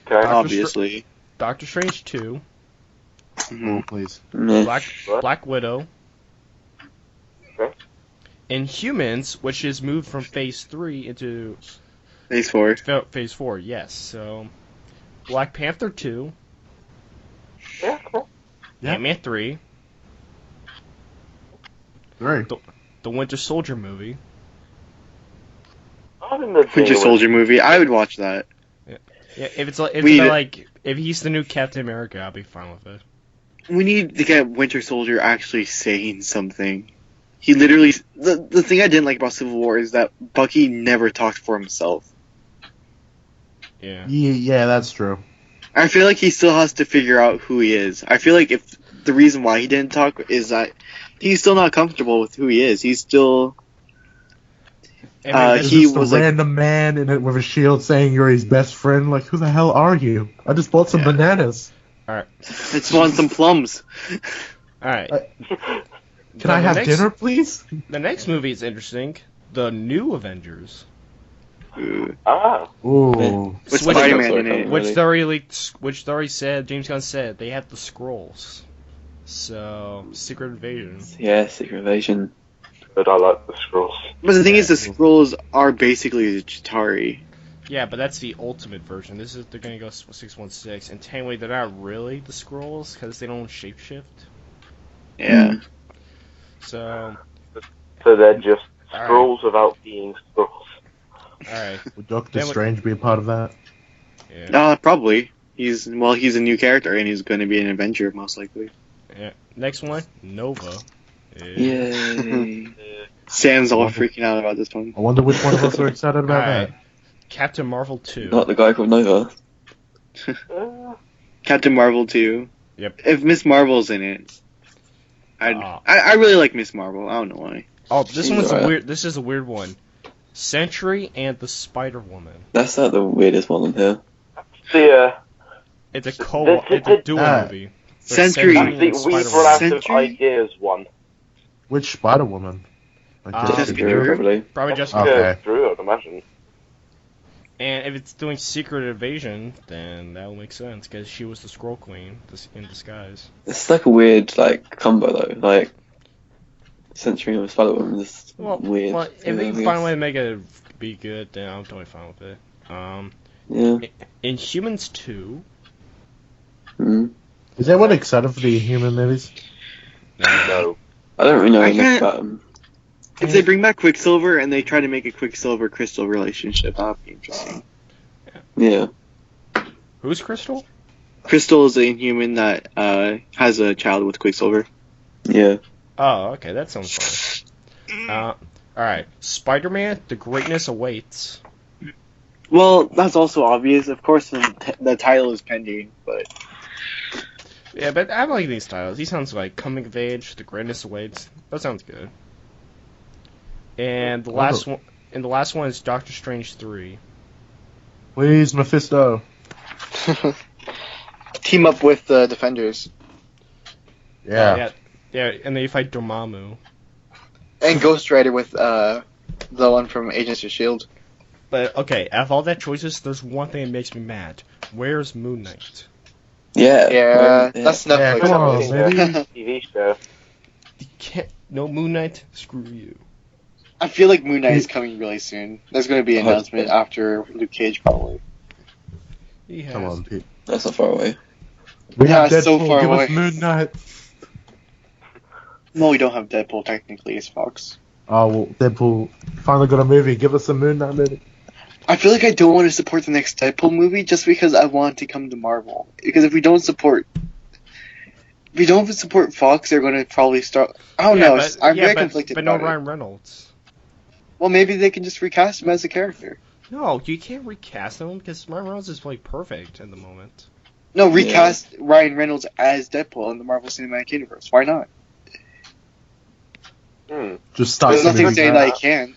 Okay. Obviously. Doctor Strange 2. Mhm. Please. Meh. What? Black Widow. Okay. Inhumans, which is moved from Phase 3 into Phase 4. Phase 4, yes. So, Black Panther 2, Yeah, cool. Yeah. Ant-Man 3, Great. the Winter Soldier movie. I think the Winter Soldier movie. I would watch that. Yeah, if it's like We need if he's the new Captain America, I'll be fine with it. We need to get Winter Soldier actually saying something. He literally... The thing I didn't like about Civil War is that Bucky never talked for himself. Yeah. Yeah, that's true. I feel like he still has to figure out who he is. I feel like if the reason why he didn't talk is that he's still not comfortable with who he is. He's still... I mean, Is he this the was like- random man in it with a shield saying you're his best friend? Like, who the hell are you? I just bought some Yeah. bananas. I just want some plums. all right. Can I have dinner, please? The next movie is interesting. The New Avengers, Ooh. Ooh. With Switch- Spider-Man in it. which they already said, James Gunn said they have the scrolls. So Secret Invasion. Yeah, Secret Invasion. But I like the scrolls. But the thing is, the Skrulls are basically the Chitauri. Yeah, but that's the ultimate version. They're gonna go 616, and technically they're not really the scrolls because they don't shapeshift. Yeah. So, So they're just Alright. scrolls without being scrolls. all right. Would Doctor Then we- Strange be a part of that? Yeah. Probably. He's a new character, and he's going to be an Avenger, most likely. Yeah. Next one, Nova. Yay. Sam's all freaking out about this one. I wonder which one of us are excited about Alright. that. Captain Marvel 2. Not the guy called Nova. Captain Marvel 2. Yep. If Miss Marvel's in it, I really like Miss Marvel. I don't know why. Oh, this She's one's alright. weird. This is a weird one. Sentry and the Spider-Woman. That's not the weirdest one on here. The, It's a it's a dual movie. For Sentry. that's the and We've Spider-Woman. run out of Sentry? ideas one. Which Spider-Woman? Like, Jessica Jessica Drew, Drew? probably. Probably just. Okay. Drew, I'd imagine. And if it's doing Secret Invasion, then that will make sense because she was the Scroll Queen in disguise. It's like a weird combo though. Like Sentry and Spider-Woman is weird. Well, if they Yeah, can find a way to make it be good, then I'm totally fine with it. Yeah. Inhumans 2. Mm. Is anyone excited for the Human movies? No. I don't really know I enough can't- about them. If they bring back Quicksilver and they try to make a Quicksilver Crystal relationship, that would be interesting. Yeah. Who's Crystal? Crystal is a Inhuman that has a child with Quicksilver. Yeah. Oh, okay, that sounds fun. Alright. Spider-Man, The Greatness Awaits. Well, that's also obvious. Of course, the title is pending, but Yeah, but I like these titles. He sounds like Coming of Age, The Greatness Awaits. That sounds good. And the last one is Doctor Strange 3. Please, Mephisto. team up with the Defenders Yeah. Yeah, and then you fight Dormammu. and Ghost Rider with the one from Agents of Shield. But okay, out of all that choices, there's one thing that makes me mad. Where's Moon Knight? Yeah. Yeah, that's Yeah, Netflix. come on, Yeah. baby. TV show. You can't. No Moon Knight. Screw you. I feel like Moon Knight is coming really soon. There's going to be an announcement after Luke Cage, probably. He has. Come on, Pete. That's not far away. We Yeah, have it's so Deadpool. far Give away. us Moon Knight. No, we don't have Deadpool, technically, it's Fox. Oh, well, Deadpool finally got a movie. Give us a Moon Knight movie. I feel like I don't want to support the next Deadpool movie just because I want to come to Marvel. Because if we don't support Fox, they're going to probably start. I don't know. I'm very conflicted But no about it. Ryan Reynolds. Well, maybe they can just recast him as a character. No, you can't recast him because Ryan Reynolds is like perfect at the moment. No, recast Ryan Reynolds as Deadpool in the Marvel Cinematic Universe. Why not? Just start There's the nothing movie. saying that I can.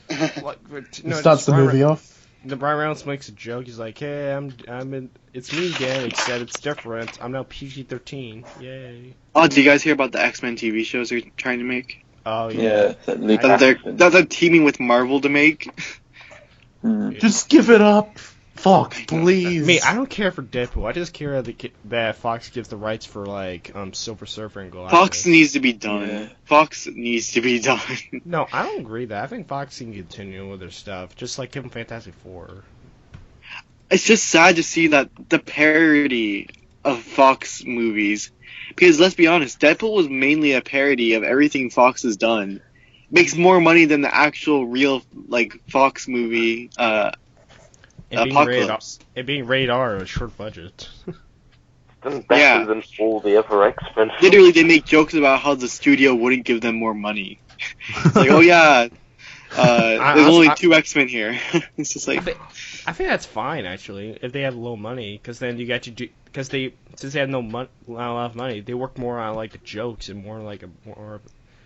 Just starts the movie off. The Ryan Reynolds makes a joke. He's like, "Hey, it's me again, except it's different. I'm now PG-13. Yay!" Oh, did you guys hear about the X-Men TV shows they're trying to make? Oh yeah. Yeah. That leak. That they're teaming with Marvel to make? Mm. Just give it up. Fox, please. Me, I don't care for Deadpool. I just care that Fox gives the rights for like Silver Surfer and Galactus. Fox needs to be done. Yeah. Fox needs to be done. No, I don't agree with that. I think Fox can continue with their stuff, just like give them Fantastic Four. It's just sad to see that the parody of Fox movies, because let's be honest, Deadpool was mainly a parody of everything Fox has done. Makes more money than the actual real like Fox movie. Apocalypse. It being rated R, a short budget. Done better Yeah. than all the other X-Men. Literally, they make jokes about how the studio wouldn't give them more money. It's like, oh yeah, there's only 2 X-Men here. It's just like, I think that's fine actually if they have low money, because then you got to do since they have not a lot of money, they work more on like the jokes and more like more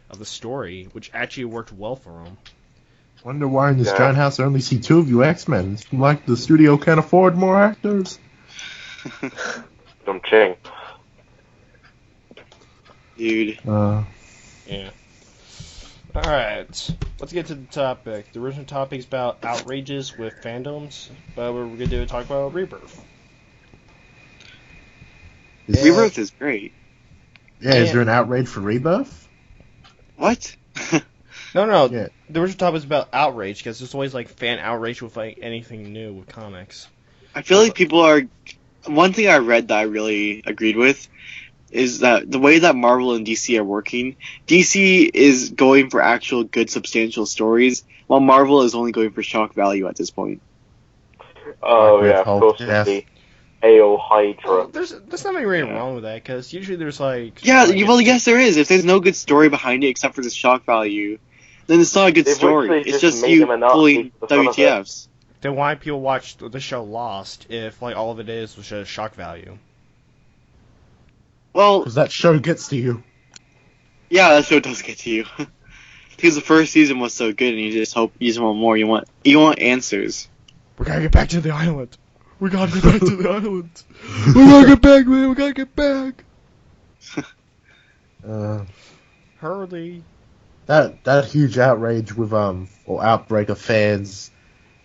of the story, which actually worked well for them. Wonder why in this giant house I only see 2 of you X-Men. It's like the studio can't afford more actors. Dumb ching. dude. Yeah. Alright, let's get to the topic. The original topic is about outrages with fandoms, but we're going to talk about Rebirth. Rebirth is great. Yeah, is there an outrage for Rebirth? What? No, Yeah. the original topic is about outrage, because there's always like fan outrage with like anything new with comics. I feel like people are. One thing I read that I really agreed with is that the way that Marvel and DC are working, DC is going for actual good, substantial stories, while Marvel is only going for shock value at this point. Oh Like with yeah, of Hulk, course, yeah. the AO Hydra. Well, there's nothing really wrong with that, because usually there's like... Yeah, like, well, yes, there is. If there's no good story behind it except for the shock value, then it's not a good They've story. literally It's just just made you him an Nazi pulling for the fun of it. WTFs. Then why people watch the show Lost if like all of it is was just shock value? Well, Because that show gets to you. yeah, that show does get to you. Because the first season was so good, and you just want more. You want answers. We gotta get back to the island. We gotta get back to the island. We gotta get back, man. We gotta get back. Hurley. That huge outrage with or outbreak of fans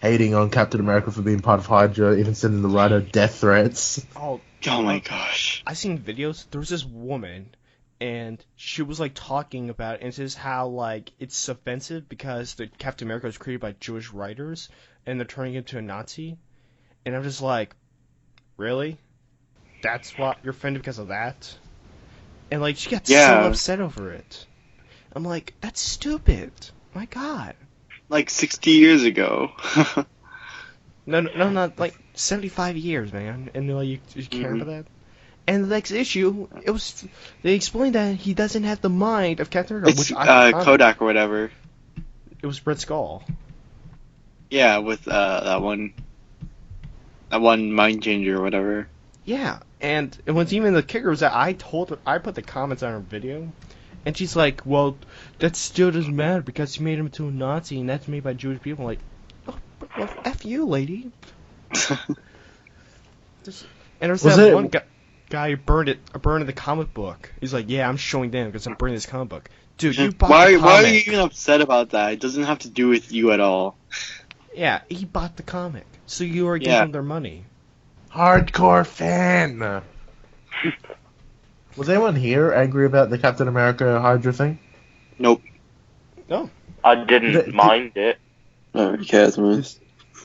hating on Captain America for being part of Hydra, even sending the writer death threats. Oh, Oh my gosh. I seen videos. There was this woman, and she was like talking about it, and this is how like it's offensive because the Captain America was created by Jewish writers, and they're turning him into a Nazi. And I'm just like, really? That's what you're offended because of that? And like she got so Yeah. upset over it. I'm like, that's stupid. My God. Like 60 years ago. No, not like 75 years, man. And like, you care about that? And the next issue, they explained that he doesn't have the mind of Captain America, It's which I Kodak or whatever. It was Red Skull. Yeah, with that one mind changer or whatever. Yeah, and what's even the kicker was that I put the comments on her video, and she's like, "Well, that still doesn't matter because he made him into a Nazi, and that's made by Jewish people." I'm like, oh, well, F you, lady. And there was Was that it- one guy who burned the comic book. He's like, "Yeah, I'm showing them because I'm burning this comic book." Dude, you bought why the comic. are you even upset about that? It doesn't have to do with you at all. Yeah, he bought the comic, so you are giving Yeah. them their money. Hardcore fan. Was anyone here angry about the Captain America Hydra thing? Nope. No. I didn't mind it. No one really cares, man.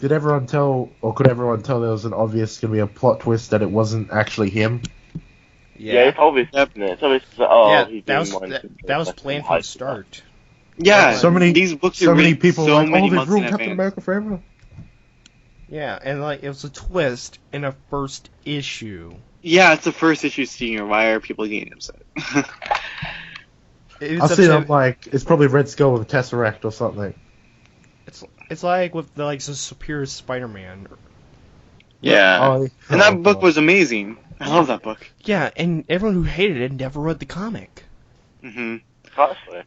Did everyone tell, or could everyone tell there was an obvious going to be a plot twist that it wasn't actually him? Yeah, it's obvious, isn't it? It's obvious that, Yeah, he's that was doing one that was planned from the start. Yeah, So many- these books So are many written people so were like, many oh, they've months in ruined Captain advance. America forever. Yeah, and like it was a twist in a first issue. Yeah, it's the first issue senior. Why are people getting upset? It's I've seen upset- them like, it's probably Red Skull with a Tesseract or something. It's like with the Superior Spider-Man. Yeah. Oh, And that book was amazing. I love that book. Yeah, and everyone who hated it never read the comic. Hmm Actually.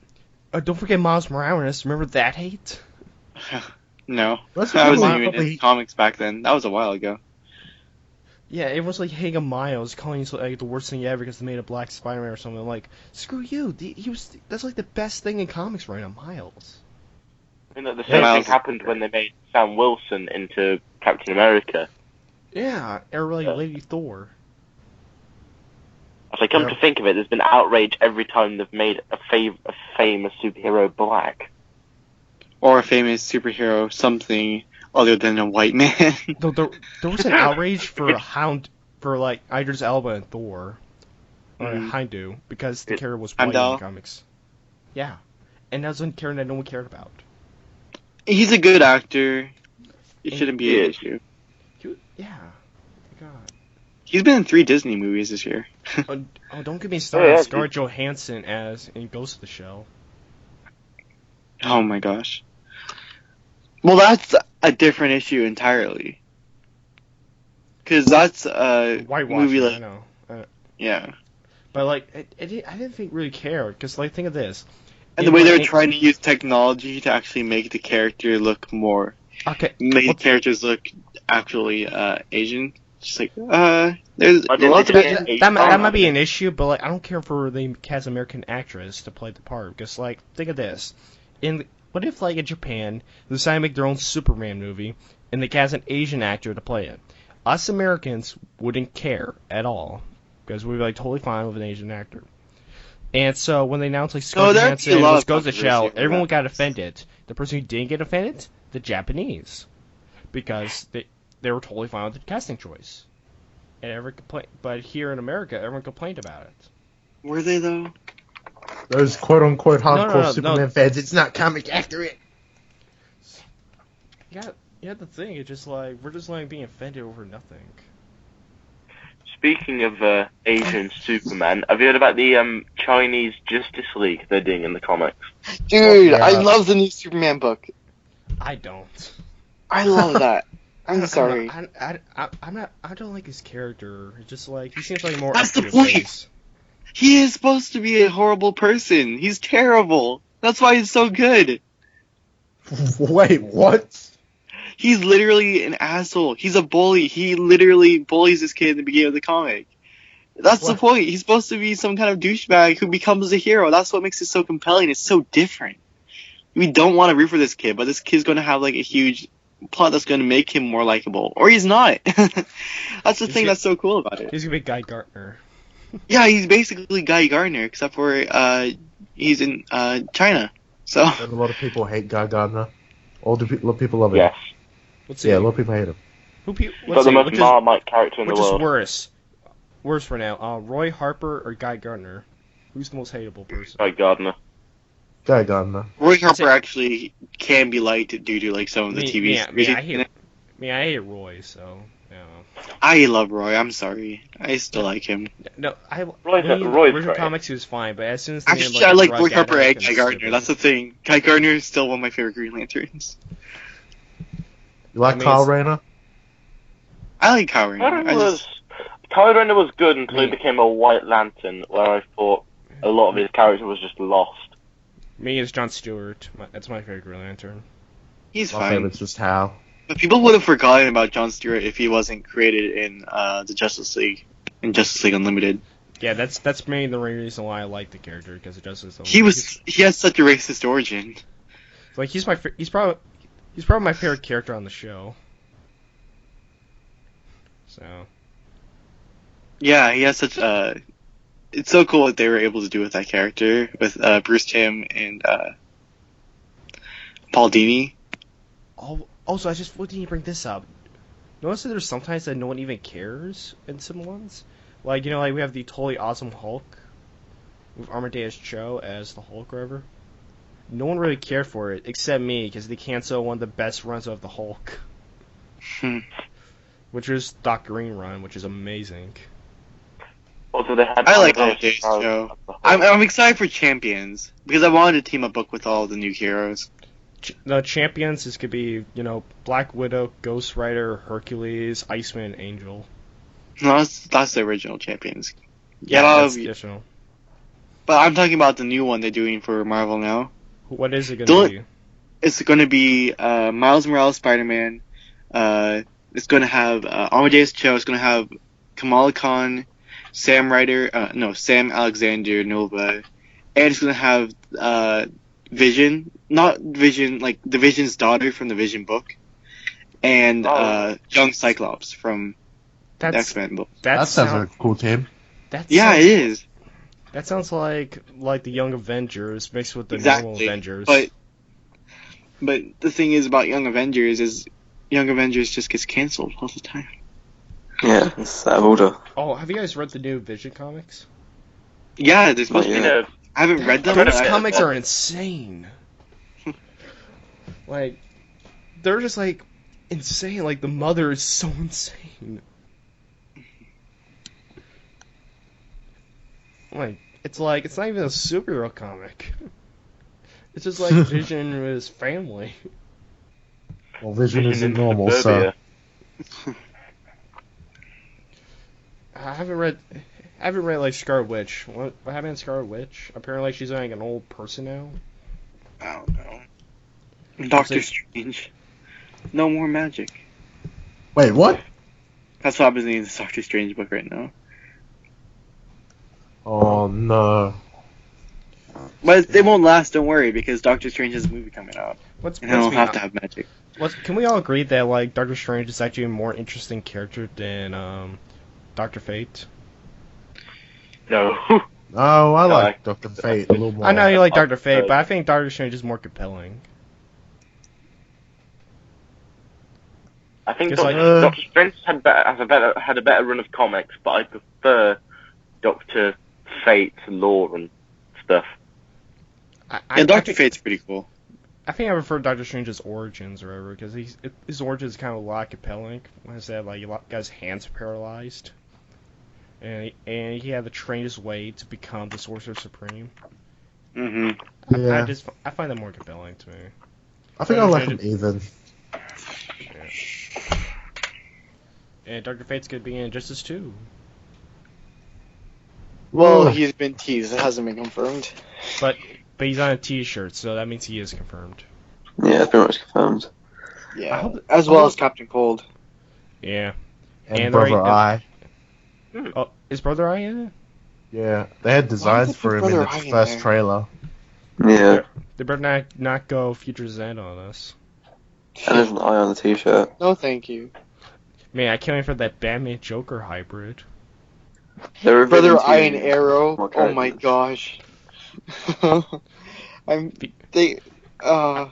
Don't forget Miles Morales. Remember that hate? No. That's I wasn't probably- even in comics back then. That was a while ago. Yeah, it was like hating Miles, calling him like the worst thing ever because they made a black Spider-Man or something. I'm like, screw you. That's like the best thing in comics right now, Miles. I mean, the same Miles thing happened when they made Sam Wilson into Captain America. Yeah, or like Lady Thor. As I come to think of it, there's been outrage every time they've made a famous superhero black. Or a famous superhero, something other than a white man. There was an outrage for like Idris Elba and Thor, or Mhm. Hindu, because the character was white in the Heimdall? comics. Yeah, and that's one character that no one cared about. He's a good actor. It And shouldn't be an he issue. Yeah. God. He's been in 3 Disney movies this year. Oh, don't get me started. Yeah, on Scarlett Johansson as in Ghost of the Shell. Oh my gosh. Well, that's a different issue entirely. Because that's a Whitewashing, movie I like, know. yeah. But like, I didn't think really care, because like, think of this. And In, the way like, they're in- trying to use technology to actually make the character look more, Okay. make What's- characters look actually Asian. Just like, there's I don't lots of think it's That Asian. might be an issue, but like, I don't care for the cast American actress to play the part, because like, think of this. What if like in Japan they decide to make their own Superman movie and they cast an Asian actor to play it? Us Americans wouldn't care at all, because we'd be like totally fine with an Asian actor. And so when they announced like Scarlett there'd be a Johansson lot was of Ghost of the Shell, controversy over everyone that. got offended. The person who didn't get offended, the Japanese, because they were totally fine with the casting choice. And everyone complained, but here in America, everyone complained about it. Were they though? Those quote unquote hardcore no, Superman fans, it's not comic accurate. Yeah, the thing is just like we're just like being offended over nothing. Speaking of Asian Superman, have you heard about the Chinese Justice League they're doing in the comics? Dude, Yeah. I love the new Superman book. I don't. I love that. I I'm don't- sorry. I'm not. I don't like his character. It's just like he seems like more. That's up to the his point. face. He is supposed to be a horrible person. He's terrible. That's why he's so good. Wait, what? He's literally an asshole. He's a bully. He literally bullies this kid in the beginning of the comic. That's the What? point. He's supposed to be some kind of douchebag who becomes a hero. That's what makes it so compelling. It's so different. We don't want to root for this kid, but this kid's going to have like a huge plot that's going to make him more likable. Or he's not. That's the thing that's so cool about it. He's gonna be Guy Gardner. Yeah, he's basically Guy Gardner, except for he's in China. So And a lot of people hate Guy Gardner. A lot of people love him. Yes. Let's Yeah, see. a lot of people hate him. He's Let's got the see. most Which is, Marmite character in the which is world. worse? Worse for now. Roy Harper or Guy Gardner? Who's the most hateable person? Guy Gardner. Guy Gardner. Roy That's Harper it. actually can be liked due to like some of the TV series. I hate Roy, so yeah. I love Roy. I'm sorry. I still like him. No, Roy's when he- Roy's original great. comics he was fine, but as soon as they made him, Actually, like, I a like drug Roy Harper and addict Guy and Gardner. stupid. That's the thing. Guy Gardner is still one of my favorite Green Lanterns. You like I mean, Kyle it's- Rayner? I like Kyle Rayner. Kyle Rayner was good until he Me. became a White Lantern, where I thought a lot of his character was just lost. Me is John Stewart. That's my favorite Green Lantern. He's My fine. favorite's just Hal. But people would have forgotten about John Stewart if he wasn't created in the Justice League, in Justice League Unlimited. Yeah, that's mainly the reason why I like the character, because it does this. He has such a racist origin. like he's probably my favorite character on the show. So Yeah, he has such it's so cool what they were able to do with that character with Bruce Timm and Paul Dini. also I just what did you bring this up? Notice that there's sometimes that no one even cares in some ones. Like, you know, like we have the totally awesome Hulk with Amadeus Cho as the Hulk River. No one really cared for it except me, because they canceled one of the best runs of the Hulk, which was Doc Green run, which is amazing. Also, they had I like Amadeus Amadeus Cho Cho. as the Hulk. I'm excited for Champions because I wanted to team a book with all the new heroes. The champions is could be, you know, Black Widow, Ghost Rider, Hercules, Iceman, and Angel. No, that's the original Champions. Yeah, Yeah, that's additional. but I'm talking about the new one they're doing for Marvel now. What is it gonna Don't- be? It's going to be Miles Morales Spider-Man. It's going to have Amadeus Cho. It's going to have Kamala Khan, Sam Alexander Nova, and it's going to have Vision. Not Vision, like the Vision's daughter from the Vision book. and Oh. young Cyclops from That's X-Men books. That sounds like a cool team. Yeah, it is. That sounds like the Young Avengers mixed with the normal Exactly. Avengers. But the thing is about Young Avengers is Young Avengers just gets canceled all the time. Yeah, it's out of order. Oh, have you guys read the new Vision comics? Yeah, there's supposed to be. Yeah. I haven't read them. Those but comics are insane. Like, they're just like insane. Like the mother is so insane. It's not even a superhero comic. It's just like Vision and his family. Well, Vision isn't in normal, suburbia. so I haven't read like Scarlet Witch. What happened to Scarlet Witch? Apparently she's like an old person now. I don't know. Doctor Strange. No more magic. wait, what? That's what happens in the Doctor Strange book right now. Oh no. But they won't last, don't worry, because Doctor Strange has a movie coming out. Let's And he'll be have to have magic. Can we all agree that like Doctor Strange is actually a more interesting character than Doctor Fate? No. Oh, I No, like Doctor Fate a little more. I know you like Doctor Fate, uh, but I think Doctor Strange is more compelling. I think Just like- Doctor Strange had a better run of comics, but I prefer Doctor Fate's lore and stuff. Yeah, Doctor Fate's pretty cool. I think I prefer Doctor Strange's origins or whatever, because his origins is kind of a lot compelling. When I said like he got his hands paralyzed, and he had to train his way to become the Sorcerer Supreme. Mm-hmm. Yeah. I find that more compelling to me. I think I like him even. And Doctor Fate's gonna be in Injustice 2. Well, Ugh. he's been teased. It hasn't been confirmed. But he's on a T-shirt, so that means he is confirmed. Yeah, it's pretty much confirmed. Yeah. I hope- As well as Captain Cold. Yeah. And, And Brother they're- Eye. Oh, is Brother Eye in it? Yeah, they had designs would for they him put in the Brother Eye in first there? trailer. Yeah, They better not go Future's End on us. and there's an eye on the t-shirt. No, thank you. Man, I can't wait for that Batman Joker hybrid. They're revealing Brother Eye two and Arrow. more Oh my characters. gosh. They. The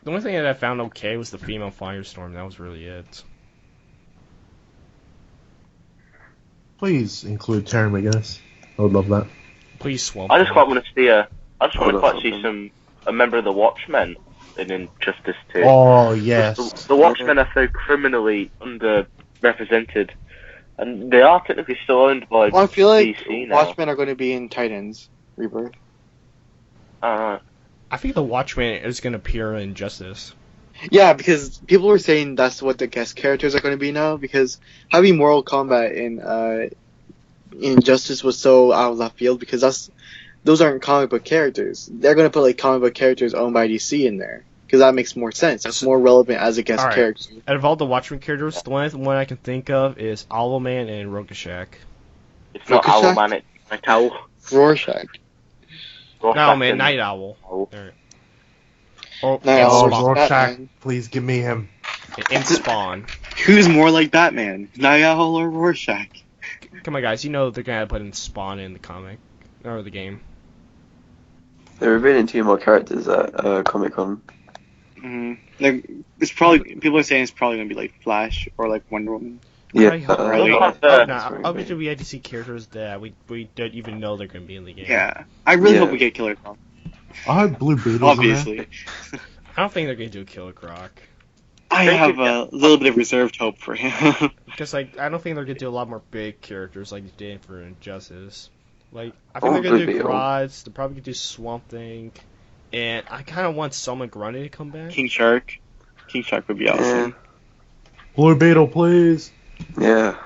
only thing that I found okay was the female Firestorm. That was really it. Please include Terry McGinnis. I would love that. Please swamp. I just Thing. quite want to see Oh, see a member of the Watchmen in Injustice 2. Oh yes. The Watchmen are so criminally underrepresented, and they are technically still owned by Well, I feel like DC now. Watchmen are going to be in Titans Rebirth. Uh, I think the Watchman is gonna appear in Justice. Yeah, because people were saying that's what the guest characters are going to be now. Because having Mortal Kombat in Injustice was so out of left field. Because those aren't comic book characters. They're going to put like comic book characters owned by DC in there. Because that makes more sense. That's more relevant as a guest Alright. character. Out of all the Watchmen characters, the only one I can think of is Owlman and Rorschach. it's not Ricochet? Owlman, it's Metal. Rorschach. No, man, Night Owl. Owl. There. Or Night and Owl. Spawn. Rorschach, Batman. please give me him. And Spawn. Who's more like Batman? Night Owl or Rorschach? Come on, guys. You know they're gonna put in Spawn in the comic or the game. They're revealing two more characters at Comic Con. It's probably people are saying it's probably going to be like Flash or like Wonder Woman. Yeah, I hope- Really? I bet you we had to see characters that we don't even know they're gonna be in the game. Yeah, I really Yeah. hope we get Killer Croc. I hope Blue Beetle's in there. Obviously, I don't think they're gonna do Killer Croc. I have a little bit of reserved hope for him. Because like I don't think they're gonna do a lot more big characters like they did for Injustice. Like I Oh, think they're gonna do Blue Beetle. Grodd. They're probably gonna do Swamp Thing, and I kind of want Solomon Grundy to come back. King Shark. King Shark would be awesome. Blue Beetle, please. Yeah.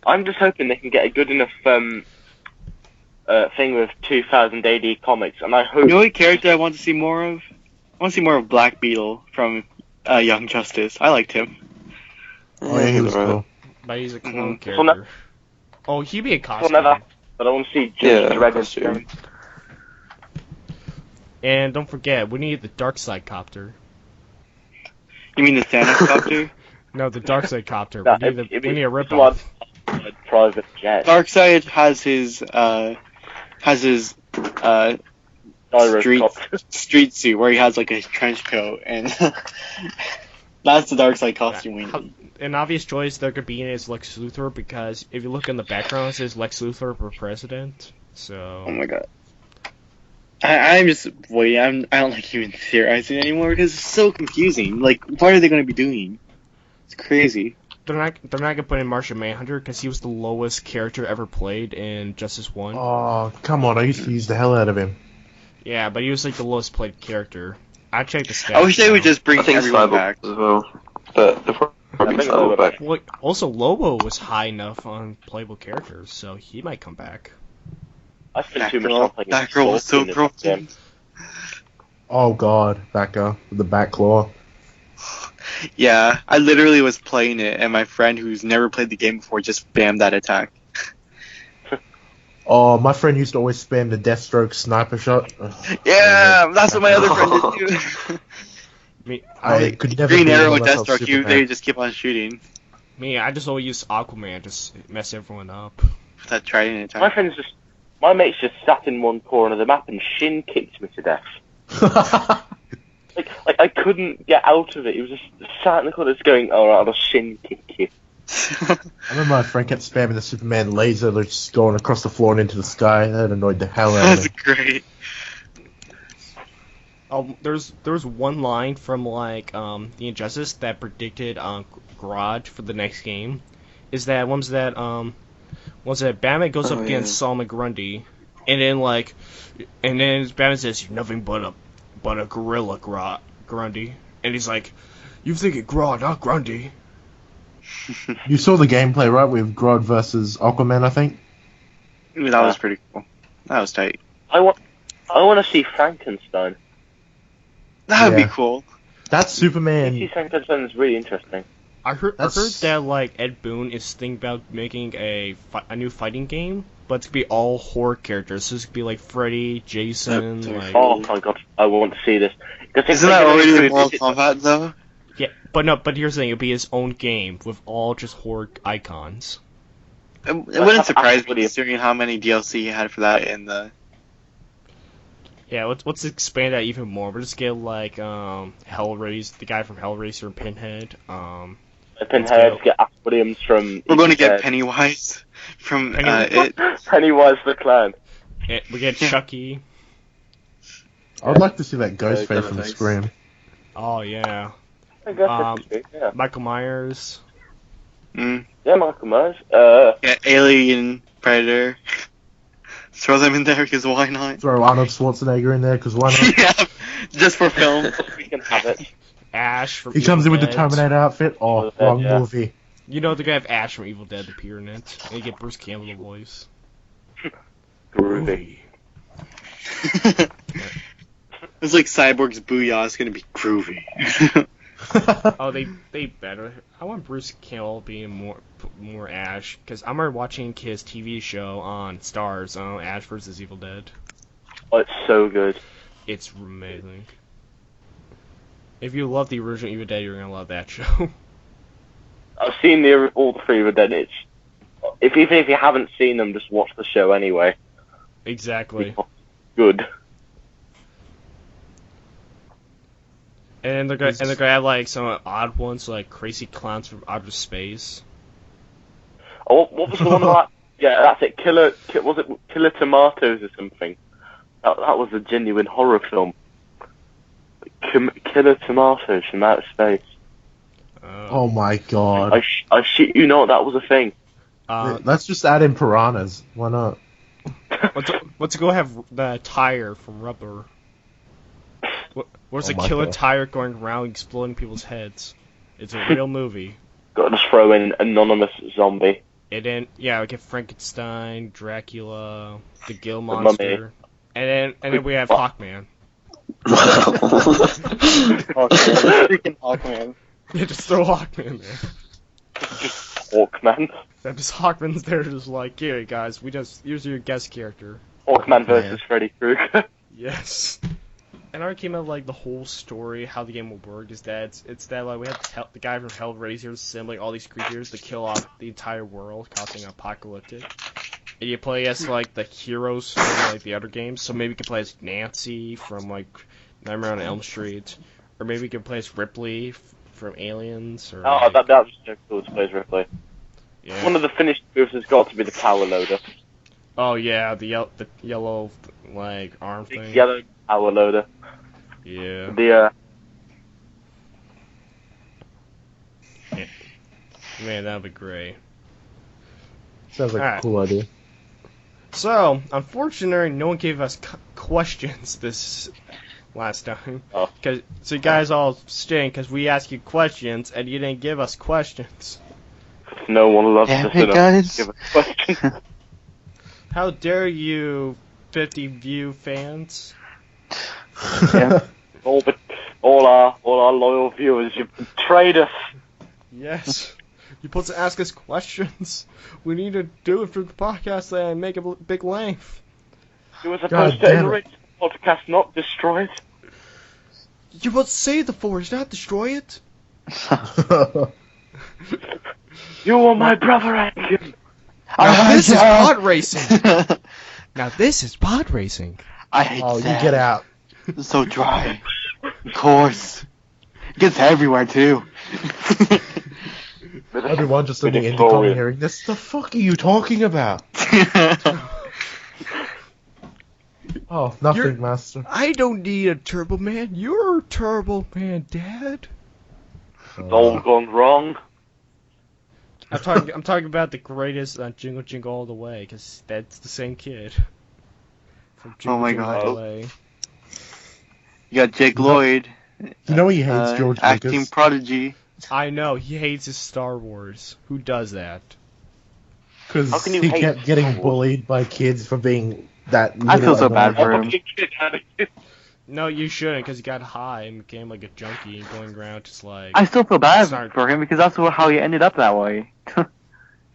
I'm just hoping they can get a good enough thing with 2000 AD comics, and I hope. You know what character I want to see more of? I want to see more of Black Beetle from Young Justice. I liked him. Oh yeah, he was alright. cool. But he's a clone Mhm. character. Oh, he'd be a costume. never- But I want to see Yeah, Judge Dredd costume. and And don't forget, we need the Dark Side Copter. You mean the Thanos copter? No, the Darkseid copter. No, we need a it's ripoff. a private jet. Darkseid has his Gyrocopter. street suit where he has like a trench coat, and that's the Darkseid costume we need. An obvious choice there could be in is Lex Luthor, because if you look in the background, it says Lex Luthor for president. So. Oh my god. I'm just waiting. I don't like even theorizing anymore because it's so confusing. Like, what are they going to be doing? It's crazy. They're not gonna put in Martian Manhunter because he was the lowest character ever played in Justice 1. Oh, come on. I used to use the hell out of him. Yeah, but he was like the lowest played character. I checked the stats. I wish they would now. just bring I think everyone Cyborg back. as well. But they're probably I think Cyborg Lobo back. Well, also Lobo was high enough on playable characters, so he might come back. I spent too much time playing That girl was so Scorpion in that game. broken. Oh, God. Backer with the back claw. Yeah, I literally was playing it, and my friend who's never played the game before just spammed that attack. Oh, my friend used to always spam the Deathstroke sniper shot. Ugh. Yeah, that's what my other friend did too. I could never Green beat him Arrow, unless I was Deathstroke, they Superman. just keep on shooting. I just always use Aquaman to mess everyone up. That trident My attack. my mates just sat in one corner of the map and shin kicked me to death. Like I couldn't get out of it. He was just sat in the corner, just going, "All right, I'll shin kick you." I remember my friend kept spamming the Superman laser, like, just going across the floor and into the sky. That annoyed the hell out of That's me. great. There's one line from like the Injustice that predicted Grodd for the next game. Is that was that Batman goes up against Solomon Grundy, and then Batman says, "You're nothing but a gorilla, Grundy," and he's like, "You thinking Grodd, not Grundy." You saw the gameplay, right, with Grodd versus Aquaman, I think? That was pretty cool. That was tight. I want to see Frankenstein. That would Yeah. be cool. That's Superman. DC Frankenstein is really interesting. I heard That's- that like Ed Boon is thinking about making a new fighting game, but it's gonna be all horror characters. So it's gonna be like Freddy, Jason, That's like Oh my god, I want to see this. Because Isn't that already in Mortal Kombat though? yeah. But here's the thing: it'll be his own game with all just horror icons. It wouldn't surprise me Absolutely. considering how many DLC you had for that in the. Yeah, let's expand that even more. We'll just get like Hellraiser, the guy from Hellraiser, and Pinhead. Pinhead, Let's go. get Ash Williams from. We're going to get Evil Pennywise from Pennywise. it. Pennywise the Clown. We get Yeah. Chucky. I would like to see that Ghostface from Ghostface. Scream. Oh yeah, I guess Um, it could be, yeah. Michael Myers. Mm. Yeah, Michael Myers. Yeah, Alien, Predator. Throw them in there because why not? Throw Arnold Schwarzenegger in there, because why not? Yeah, just for film. We can have it. Ash from He comes Evil in with the Dead. Terminator outfit. Oh, Evil Dead, wrong yeah. movie. You know they're gonna have Ash from Evil Dead appear in it, and you get Bruce Campbell the voice. Groovy. It's like Cyborg's Booyah is gonna be groovy. Oh, they better. I want Bruce Campbell being more Ash, because I remember watching his TV show on Stars, Ash vs. Evil Dead. Oh, it's so good. It's amazing. If you love the original Evil Dead, you're gonna love that show. I've seen all the three of them. It's even if you haven't seen them, just watch the show anyway. Exactly. Good. And they're gonna have like some odd ones, like crazy clowns from outer space. Oh, what was the one about? Yeah, that's it. Was it Killer Tomatoes or something? That was a genuine horror film. Killer Tomatoes from outer space. Oh my god. I shit you not, that was a thing. Let's just add in piranhas. Why not? Let's go have the tire from Rubber. Where's Oh a my killer God. tire going around exploding people's heads? It's a real movie. Got to just throw in anonymous zombie. And then we get Frankenstein, Dracula, the Gill Mummy. Monster, and then we have Hawkman. Freaking Hawkman. Yeah, just throw Hawkman there. Hawkman. Then just Hawkman's there, just like, here guys, here's your guest character. Hawkman versus Freddy Krueger. Yes. and I came out like the whole story, how the game will work is that it's that like we have the guy from Hellraiser assembling all these creatures to kill off the entire world, causing apocalyptic. And you play as like the heroes from like the other games, so maybe you can play as Nancy from like Nightmare on Elm Street, or maybe you can play as Ripley from Aliens. Or Oh, that was so cool to play as Ripley. yeah. One of the finished moves has got to be the power loader. Oh yeah, the yellow like arm Big thing. yellow power loader. Yeah. The Man, that'd be great. Sounds like Alright. a cool idea. So, unfortunately, no one gave us questions this last time. Oh. So you guys all stink because we asked you questions and you didn't give us questions. no one loves Damn us it, enough guys. to give a question. How dare you, 50 view fans? Yeah. all our loyal viewers, you've betrayed us. Yes. You're supposed to ask us questions. We need to do it for the podcast and make a big length. You were God supposed to damn it. enrich the podcast, not destroy it. You're supposed to save the forest, not destroy it. You are my brother, Anakin. Now this is Yeah. pod racing. Now this is pod racing. I hate Oh, you sand. get out. It's so dry. Coarse. It gets everywhere too. Everyone just in the With intercom Victoria. hearing this. The fuck are you talking about? Oh, nothing, You're- Master. I don't need a Turbo Man. You're Turbo Man, Dad. It's all gone wrong. I'm talking about the greatest Jingle Jingle All the Way, because that's the same kid. From Jingle my Jingle God. All the Way. You got Jake Lloyd. You know he hates George acting Lucas. prodigy. I know, he hates his Star Wars. Who does that? How Because can you he hate kept getting Star Wars? bullied by kids for being that. I feel so little bad for annoying. him. No, you shouldn't, because he got high and became like a junkie and going around just like... I still feel bad Sorry. for him because that's how he ended up that way.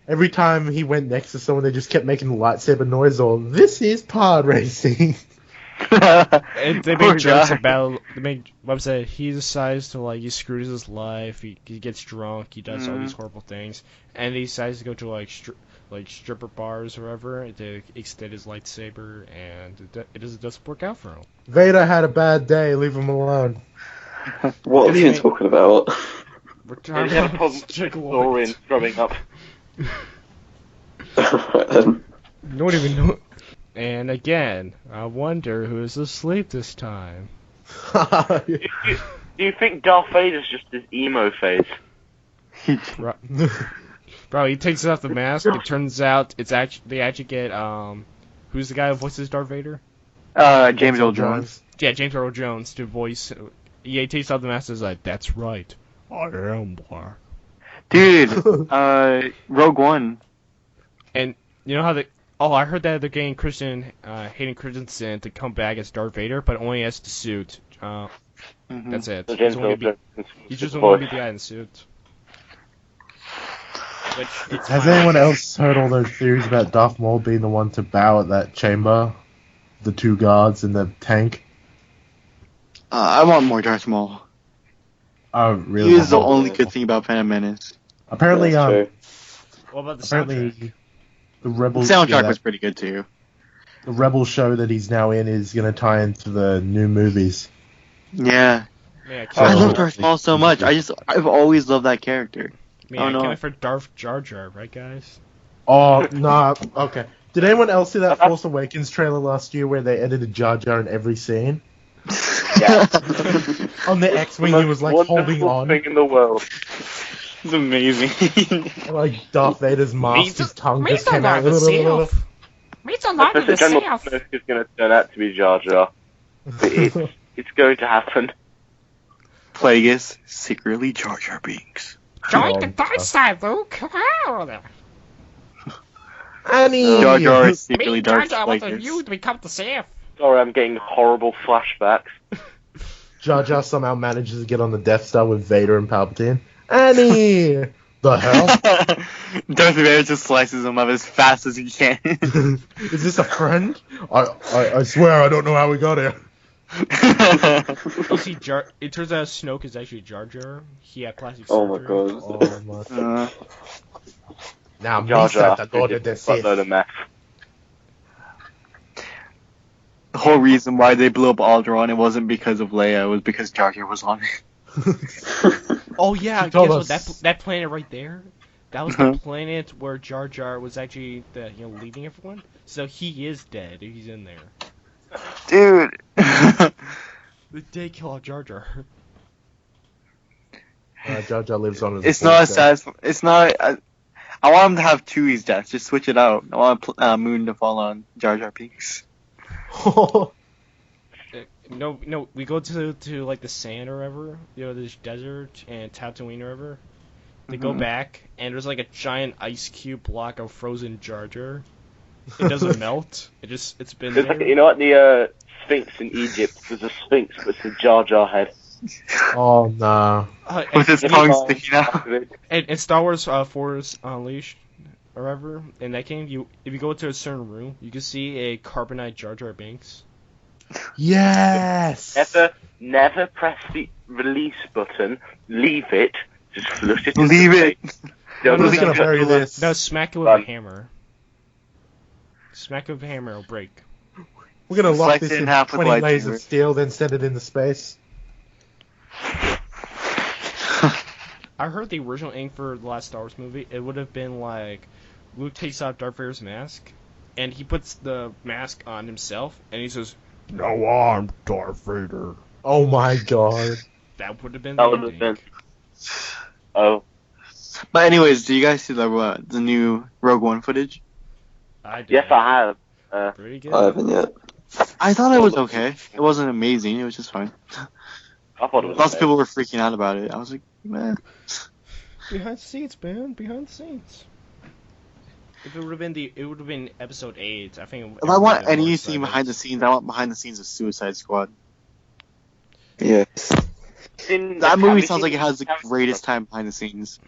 Every time he went next to someone, they just kept making the lightsaber noise or, this is pod racing. And they Poor make jokes guy. about website. He decides to he screws his life. He gets drunk. He does all these horrible things, and he decides to go to stripper bars or whatever to extend his lightsaber, and it doesn't work out for him. Vader had a bad day, leave him alone. What are you even talking about? We're He talking had a about problem with Jake Saurian Lloyd. throwing up. Right then. Don't even know. And again, I wonder who's asleep this time. Do you think Darth Vader's just his emo phase? Bro, he takes off the mask. It turns out they actually get who's the guy who voices Darth Vader? James Earl Jones. Yeah, James Earl Jones to voice. Yeah, he takes off the mask and is like, "That's right, I am black." Dude, Rogue One. And you know how I heard that they're getting Hayden Christensen to come back as Darth Vader, but only as the suit. That's it. So James Earl Jones. He's just going to be the guy in the suit. Which, it's Has fine. anyone else heard all those theories about Darth Maul being the one to bow at that chamber? The two guards in the tank? I want more Darth Maul. Oh, really? He is the only good thing about Phantom Menace. Apparently, That's true. What about the soundtrack? apparently, the The Rebels soundtrack was pretty good too. the Rebel show that he's now in is going to tie into the new movies. Yeah. Man, Oh. I love Darth Maul so much. I've always loved that character. Man, Oh, I no. can't wait for Darth Jar Jar, right, guys? Oh, nah, okay. Did anyone else see that Force Awakens trailer last year where they edited Jar Jar in every scene? Yeah. On the X-Wing, he was like holding Wonderful on. thing in the world. It's amazing. Like Darth Vader's mask, his tongue just came out. Meet General Snoke is going to turn out to be Jar Jar. It's going to happen. Plagueis, secretly Jar Jar Binks. Join the dark side, Luke. Annie! Jar Jar is secretly Darth Plagueis. to become the Sith. Sorry, I'm getting horrible flashbacks. Jar Jar somehow manages to get on the Death Star with Vader and Palpatine. Annie! The hell? Darth Vader just slices him up as fast as he can. Is this a friend? I swear I don't know how we got here. You see, it turns out Snoke is actually Jar Jar. He had plastic Oh my surgery. god. Oh my. Uh, Now, Jar Jar, Misa, the Lord of the just a buttload Sith. of meth. the whole reason why they blew up Alderaan, it wasn't because of Leia, it was because Jar Jar was on it. Oh yeah, She guess told what? us. That planet right there, that was the planet where Jar Jar was actually leading everyone. So he is dead. He's in there. Dude. They did kill off Jar Jar. Jar Jar lives on as It's a not force as sad. It's not. I want him to have Chewie's death. Just switch it out. I want Moon to fall on Jar Jar Binks. ghost. No, we go to like the sand or whatever, this desert and Tatooine or whatever. They go back and there's like a giant ice cube block of frozen Jar Jar. It doesn't melt. It's been There's there. like, you know, at the Sphinx in Egypt, there's a Sphinx, but it's a Jar Jar head. Oh no. With his If tongue you sticking out. And Star Wars Force Unleashed, or whatever, in that game, if you go to a certain room, you can see a carbonite Jar Jar Binks. Yes. Never press the release button. Leave it. Just flush it. Leave it. Don't I'm No, just no, gonna no. bury this. No, smack it with a hammer. Smack it with a hammer, it'll break. We're gonna lock Slice this it in in half with 20 layers lightsaber. of steel, then send it into space. I heard the original ink for the last Star Wars movie, it would have been like Luke takes off Darth Vader's mask, and he puts the mask on himself, and he says, "No, I'm Darth Vader." Oh my god. That would have been That the would have ending. been. Oh. But anyways, do you guys see the new Rogue One footage? I did. Yes, I have. Pretty good. I haven't yet. I thought it was okay. It wasn't amazing. It was just fine. I thought it was. Lots of okay. people were freaking out about it. I was like, man. Behind the scenes, man. Behind the scenes. If it would have been episode 8. I think. If I want anything behind the scenes, I want behind the scenes of Suicide Squad. Yes. That movie sounds like it has the greatest time behind the scenes.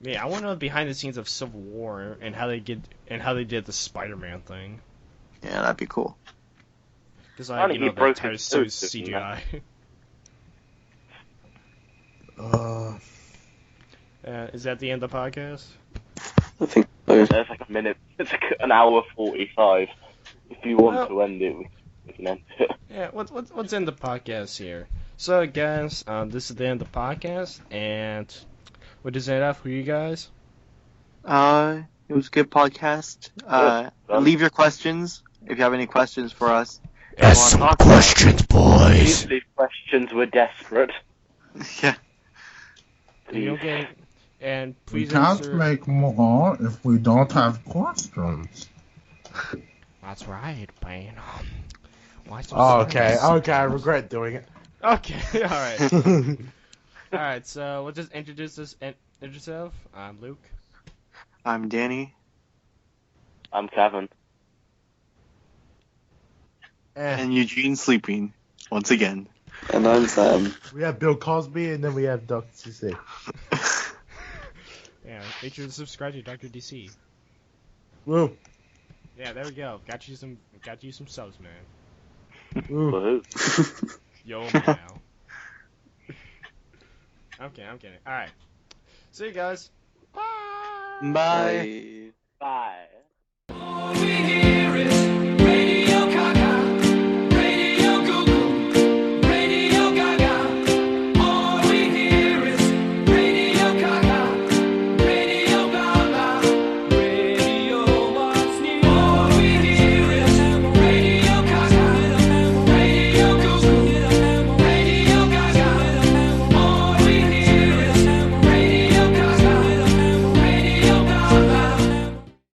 Yeah, I want to know behind the scenes of Civil War and how they did the Spider-Man thing. Yeah, that'd be cool. Because Why don't you broke that his so suit, CGI. Is that the end of the podcast? I think so. There's like a minute. It's like an hour 45. If you want Well- to end it, we can end it. Yeah, what's in the podcast here? So, guys, this is the end of the podcast, and what does that have for you guys? It was a good podcast. Leave your questions if you have any questions for us. Ask some questions, boys. These questions were desperate. Yeah. You okay? And We please can't answer. make more if we don't have questions. That's right, man. Why so Oh, okay, serious? okay, I regret doing it. Okay, all right. All right, so we'll just introduce yourself. I'm Luke. I'm Danny. I'm Kevin. And Eugene sleeping once again. And I'm Sam. We have Bill Cosby and then we have Dr. CC. Yeah, make sure to subscribe to Dr. DC. Woo. Yeah, there we go. Got you some subs, man. Woo. Woohoo. Yo, now. Okay, I'm kidding. All right. See you guys. Bye. Bye. Bye. We